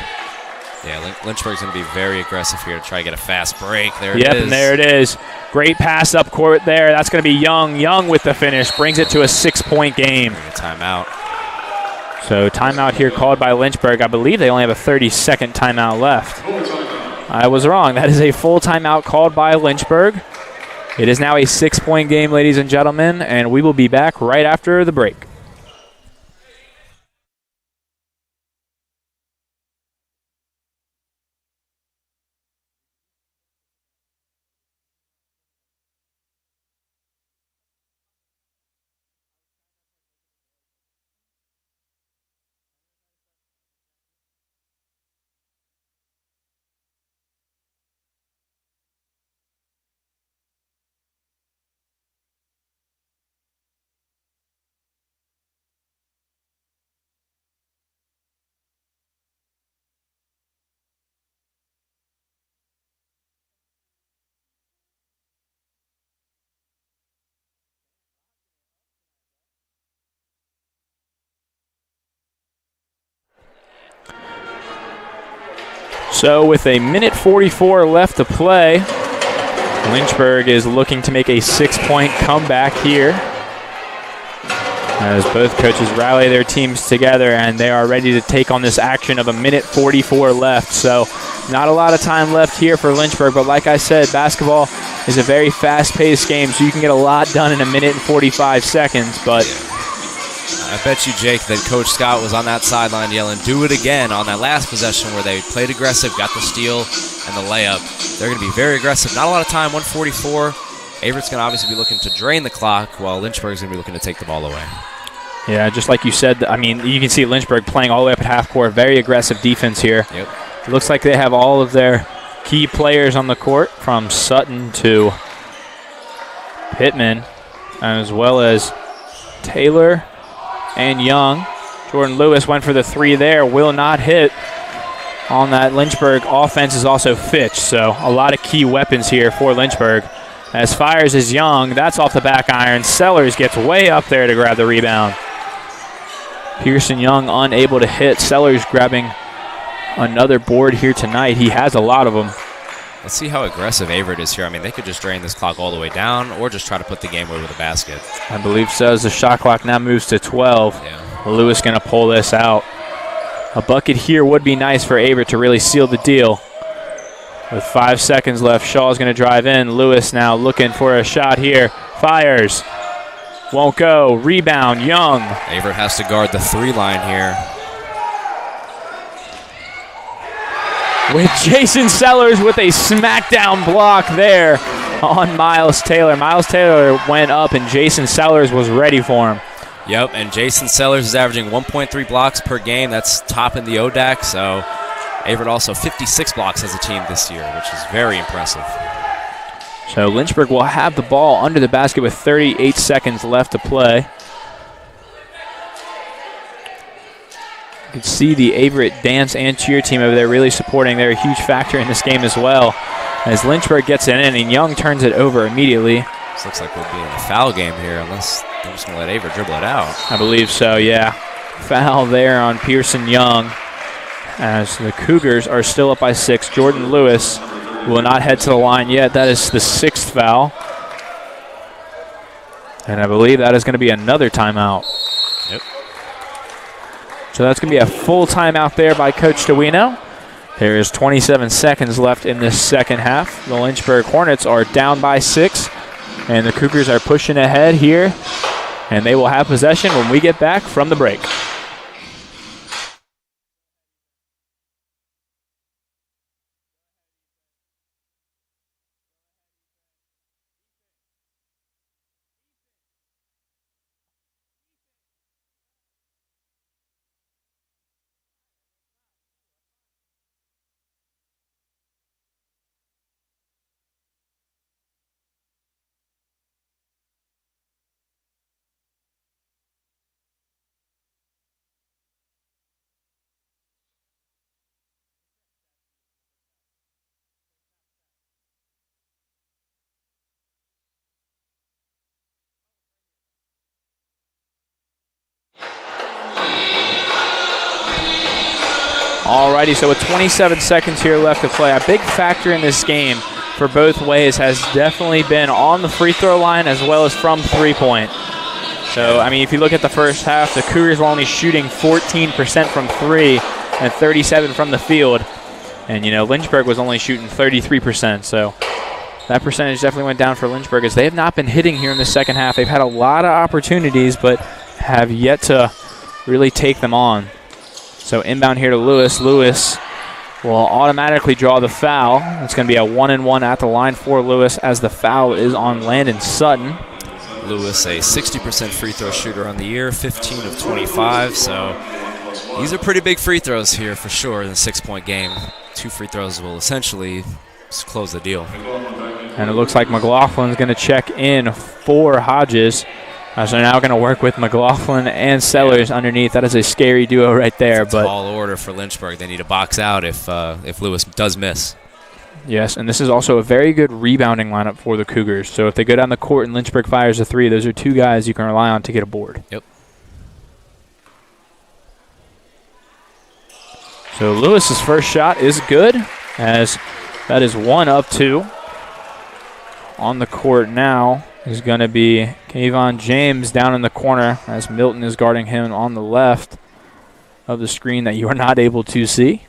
Yeah, Lynchburg's going to be very aggressive here to try to get a fast break. There it is.
Yep, and there it is. Great pass up court there. That's going to be Young. Young with the finish. Brings it to a 6-point game.
Timeout.
So timeout here called by Lynchburg. I believe they only have a 30-second timeout left. I was wrong. That is a full timeout called by Lynchburg. It is now a 6-point game, ladies and gentlemen, and we will be back right after the break. So with a minute 44 left to play, Lynchburg is looking to make a 6-point comeback here as both coaches rally their teams together and they are ready to take on this action of a minute 44 left. So not a lot of time left here for Lynchburg, but like I said, basketball is a very fast-paced game, so you can get a lot done in a minute and 45 seconds. But
I bet you, Jake, that Coach Scott was on that sideline yelling, do it again on that last possession where they played aggressive, got the steal and the layup. They're going to be very aggressive. Not a lot of time, 144. Averett's going to obviously be looking to drain the clock, while Lynchburg's going to be looking to take the ball away.
Yeah, just like you said, I mean, you can see Lynchburg playing all the way up at half court. Very aggressive defense here.
Yep.
It looks like they have all of their key players on the court, from Sutton to Pittman, as well as Taylor and Young. Jordan Lewis went for the three there, will not hit. On that Lynchburg offense is also Fitch, so a lot of key weapons here for Lynchburg. As fires is Young, that's off the back iron. Sellers gets way up there to grab the rebound. Pearson Young unable to hit. Sellers grabbing another board here tonight. He has a lot of them.
Let's see how aggressive Averett is here. I mean, they could just drain this clock all the way down or just try to put the game away with a basket.
I believe so, as the shot clock now moves to 12.
Yeah.
Lewis going to pull this out. A bucket here would be nice for Averett to really seal the deal. With 5 seconds left, Shaw's going to drive in. Lewis now looking for a shot here. Fires. Won't go. Rebound, Young.
Averett has to guard the three line here.
With Jason Sellers with a smackdown block there on Miles Taylor. Miles Taylor went up and Jason Sellers was ready for him.
Yep, and Jason Sellers is averaging 1.3 blocks per game. That's top in the ODAC, so Averett also 56 blocks as a team this year, which is very impressive.
So Lynchburg will have the ball under the basket with 38 seconds left to play. You can see the Averett dance and cheer team over there really supporting. They're a huge factor in this game as well. As Lynchburg gets it in and Young turns it over immediately.
This looks like we'll be in a foul game here unless they're just going to let Averett dribble it out.
I believe so, yeah. Foul there on Pearson Young as the Cougars are still up by 6. Jordan Lewis will not head to the line yet. That is the 6th foul. And I believe that is going to be another timeout.
Yep.
So that's going to be a full timeout there by Coach DeWino. There is 27 seconds left in this second half. The Lynchburg Hornets are down by 6, and the Cougars are pushing ahead here, and they will have possession when we get back from the break. Alrighty, so with 27 seconds here left to play, a big factor in this game for both ways has definitely been on the free throw line as well as from three-point. So, I mean, if you look at the first half, the Cougars were only shooting 14% from three and 37% from the field. And, you know, Lynchburg was only shooting 33%. So that percentage definitely went down for Lynchburg as they have not been hitting here in the second half. They've had a lot of opportunities but have yet to really take them on. So inbound here to Lewis. Lewis will automatically draw the foul. It's going to be a 1-and-1 at the line for Lewis as the foul is on Landon Sutton.
Lewis, a 60% free throw shooter on the year, 15 of 25. So these are pretty big free throws here for sure in a 6-point game. 2 free throws will essentially close the deal.
And it looks like McLaughlin's going to check in for Hodges. So they're now going to work with McLaughlin and Sellers underneath. That is a scary duo right there.
It's a tall order for Lynchburg. They need to box out if Lewis does miss.
Yes, and this is also a very good rebounding lineup for the Cougars. So if they go down the court and Lynchburg fires a three, those are 2 guys you can rely on to get a board.
Yep.
So Lewis's first shot is good, as that is 1 of 2. On the court now is going to be Kayvon James down in the corner as Milton is guarding him on the left of the screen that you are not able to see.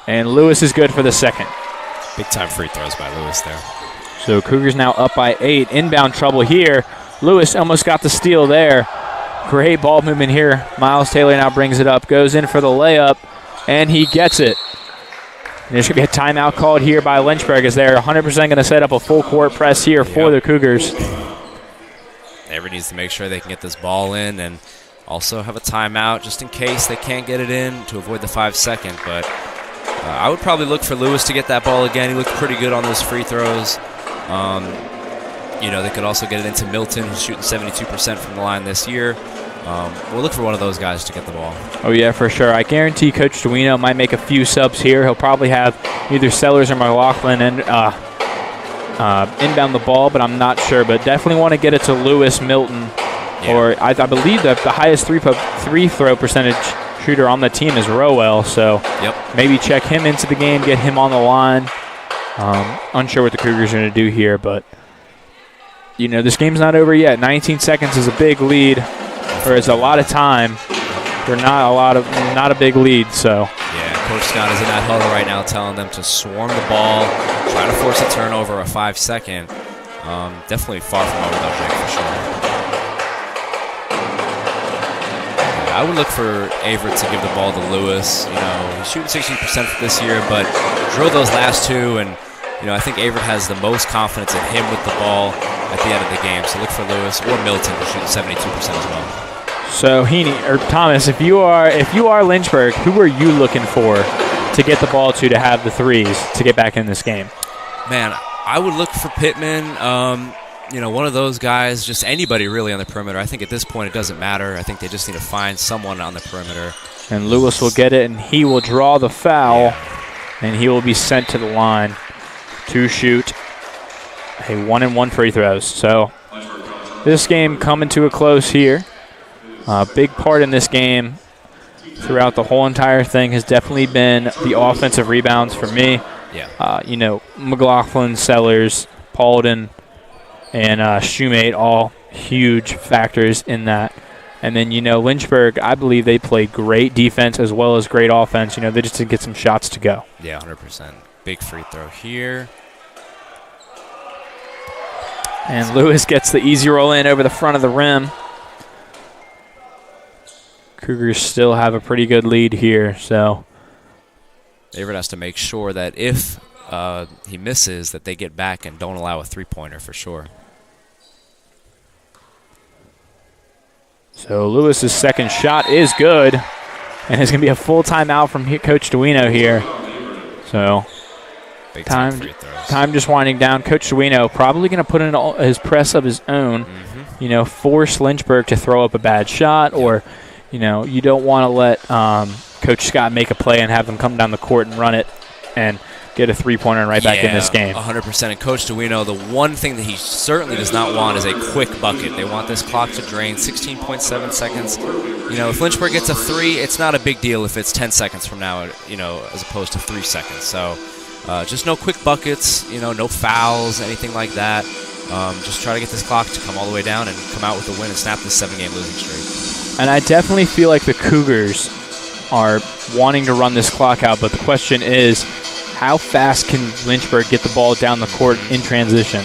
And Lewis is good for the second.
Big time free throws by Lewis there.
So Cougars now up by 8. Inbound trouble here. Lewis almost got the steal there. Great ball movement here. Miles Taylor now brings it up, goes in for the layup, and he gets it. There's going to be a timeout called here by Lynchburg as they're 100% going to set up a full court press here for the Cougars.
Averett needs to make sure they can get this ball in and also have a timeout just in case they can't get it in to avoid the 5-second. But I would probably look for Lewis to get that ball again. He looked pretty good on those free throws. They could also get it into Milton, who's shooting 72% from the line this year. We'll look for one of those guys to get the ball.
Oh, yeah, for sure. I guarantee Coach Duino might make a few subs here. He'll probably have either Sellers or McLaughlin inbound the ball, but I'm not sure. But definitely want to get it to Lewis, Milton, or I believe that the highest free throw percentage shooter on the team is Rowell. So maybe check him into the game, get him on the line. Unsure what the Cougars are going to do here, but this game's not over yet. 19 seconds is a big lead, or it's a lot of time for not a big lead. So
Coach Scott is in that huddle right now, telling them to swarm the ball, try to force a turnover, a 5-second. Definitely far from over that break for sure. I would look for Averett to give the ball to Lewis. He's shooting 60% this year, but drill those last two, and I think Averett has the most confidence in him with the ball at the end of the game. So look for Lewis or Milton to shoot 72% as well.
So Heaney or Thomas, if you are Lynchburg, who are you looking for to get the ball to have the threes to get back in this game?
Man, I would look for Pittman. One of those guys, just anybody really on the perimeter. I think at this point it doesn't matter. I think they just need to find someone on the perimeter.
And Lewis will get it, and he will draw the foul, and he will be sent to the line to shoot a 1-and-1 free throws. So this game coming to a close here. A big part in this game throughout the whole entire thing has definitely been the offensive rebounds for me. McLaughlin, Sellers, Paulden, and Shoemate, all huge factors in that. And then, Lynchburg, I believe they play great defense as well as great offense. They just didn't get some shots to go.
Yeah, 100%. Big free throw here.
And Lewis gets the easy roll in over the front of the rim. Cougars still have a pretty good lead here, so
Averett has to make sure that if he misses, that they get back and don't allow a three-pointer for sure.
So Lewis's second shot is good, and it's going to be a full timeout from Coach Duino here. So
Big
time just winding down. Coach Duino probably going to put in his press of his own, force Lynchburg to throw up a bad shot, or you don't want to let Coach Scott make a play and have them come down the court and run it and get a three-pointer and back in this game.
100%. And Coach Duino, the one thing that he certainly does not want is a quick bucket. They want this clock to drain. 16.7 seconds. If Lynchburg gets a three, it's not a big deal if it's 10 seconds from now, as opposed to 3 seconds. So just no quick buckets, no fouls, anything like that. Just try to get this clock to come all the way down and come out with a win and snap this 7-game losing streak.
And I definitely feel like the Cougars are wanting to run this clock out, but the question is, how fast can Lynchburg get the ball down the court in transition?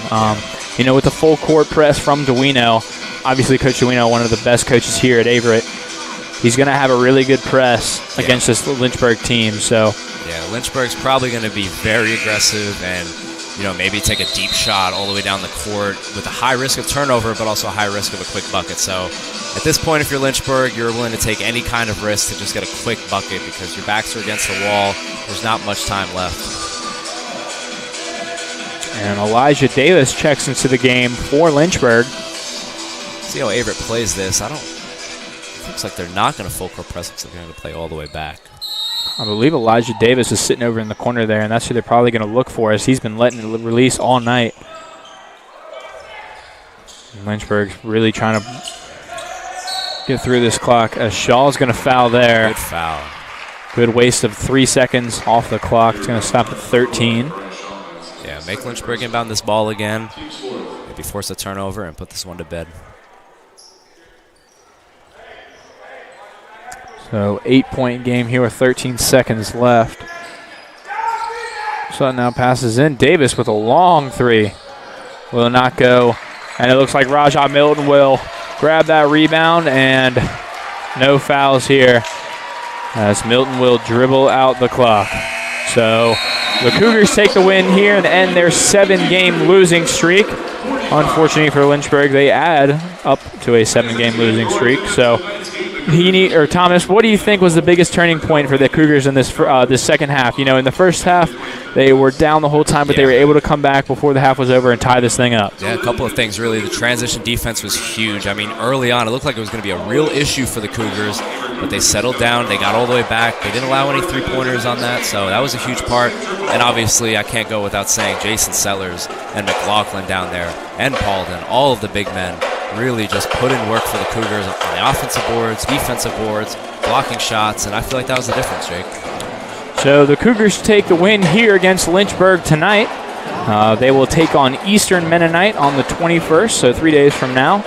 With the full court press from Duino, obviously Coach Duino, one of the best coaches here at Averett, he's going to have a really good press against this Lynchburg team. So
Lynchburg's probably going to be very aggressive and maybe take a deep shot all the way down the court with a high risk of turnover, but also a high risk of a quick bucket. So at this point, if you're Lynchburg, you're willing to take any kind of risk to just get a quick bucket because your backs are against the wall. There's not much time left.
And Elijah Davis checks into the game for Lynchburg.
See how Averett plays this. It looks like they're not going to full court press. They're going to play all the way back.
I believe Elijah Davis is sitting over in the corner there, and that's who they're probably going to look for as he's been letting it release all night. And Lynchburg's really trying to get through this clock as Shaw's going to foul there.
Good foul.
Good waste of 3 seconds off the clock. It's going to stop at 13.
Yeah, make Lynchburg inbound this ball again. Maybe force a turnover and put this one to bed.
So 8-point game here with 13 seconds left. So now passes in. Davis with a long three. Will not go. And it looks like Rajah Milton will grab that rebound, and no fouls here as Milton will dribble out the clock. So the Cougars take the win here and end their 7-game losing streak. Unfortunately for Lynchburg, they add up to a 7-game losing streak. So, Thomas, what do you think was the biggest turning point for the Cougars in this second half? In the first half, they were down the whole time, but they were able to come back before the half was over and tie this thing up.
Yeah, a couple of things, really. The transition defense was huge. I mean, early on, it looked like it was going to be a real issue for the Cougars, but they settled down. They got all the way back. They didn't allow any three-pointers on that, so that was a huge part. And obviously, I can't go without saying Jason Sellers and McLaughlin down there and Paulden, all of the big men, really just put in work for the Cougars on the offensive boards, defensive boards, blocking shots, and I feel like that was the difference, Jake.
So the Cougars take the win here against Lynchburg tonight. They will take on Eastern Mennonite on the 21st, so 3 days from now.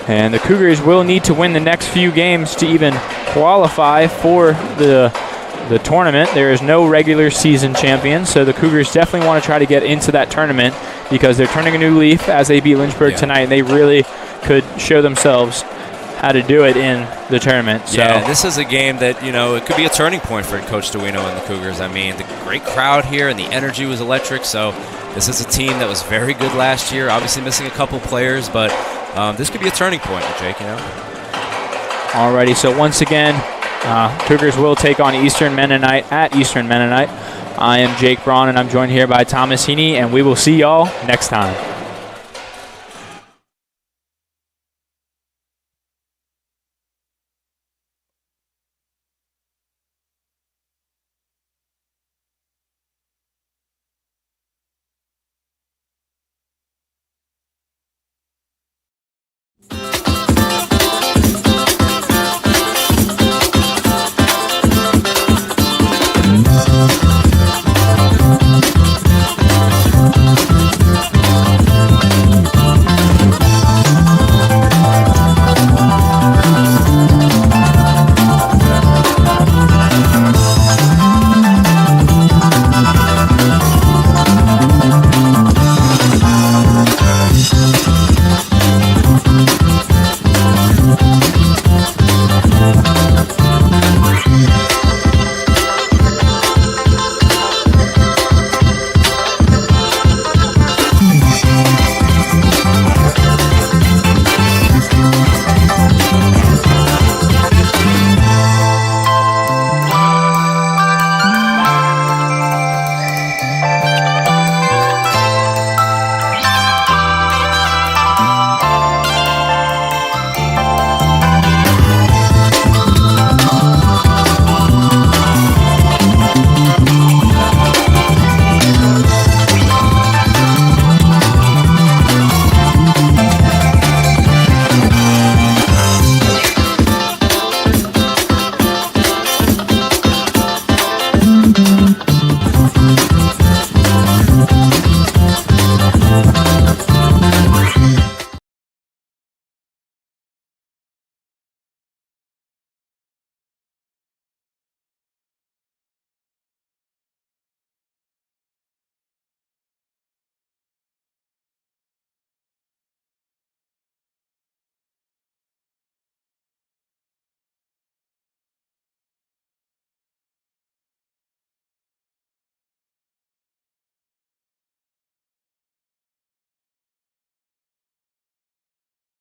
And the Cougars will need to win the next few games to even qualify for the tournament. There is no regular season champion, so the Cougars definitely want to try to get into that tournament because they're turning a new leaf as they beat Lynchburg tonight, and they really could show themselves how to do it in the tournament. So.
Yeah, this is a game that, it could be a turning point for Coach Duino and the Cougars. I mean, the great crowd here and the energy was electric, so this is a team that was very good last year, obviously missing a couple players, but this could be a turning point, Jake,
Alrighty, so once again, Cougars will take on Eastern Mennonite at Eastern Mennonite. I am Jake Braun, and I'm joined here by Thomas Heaney, and we will see y'all next time.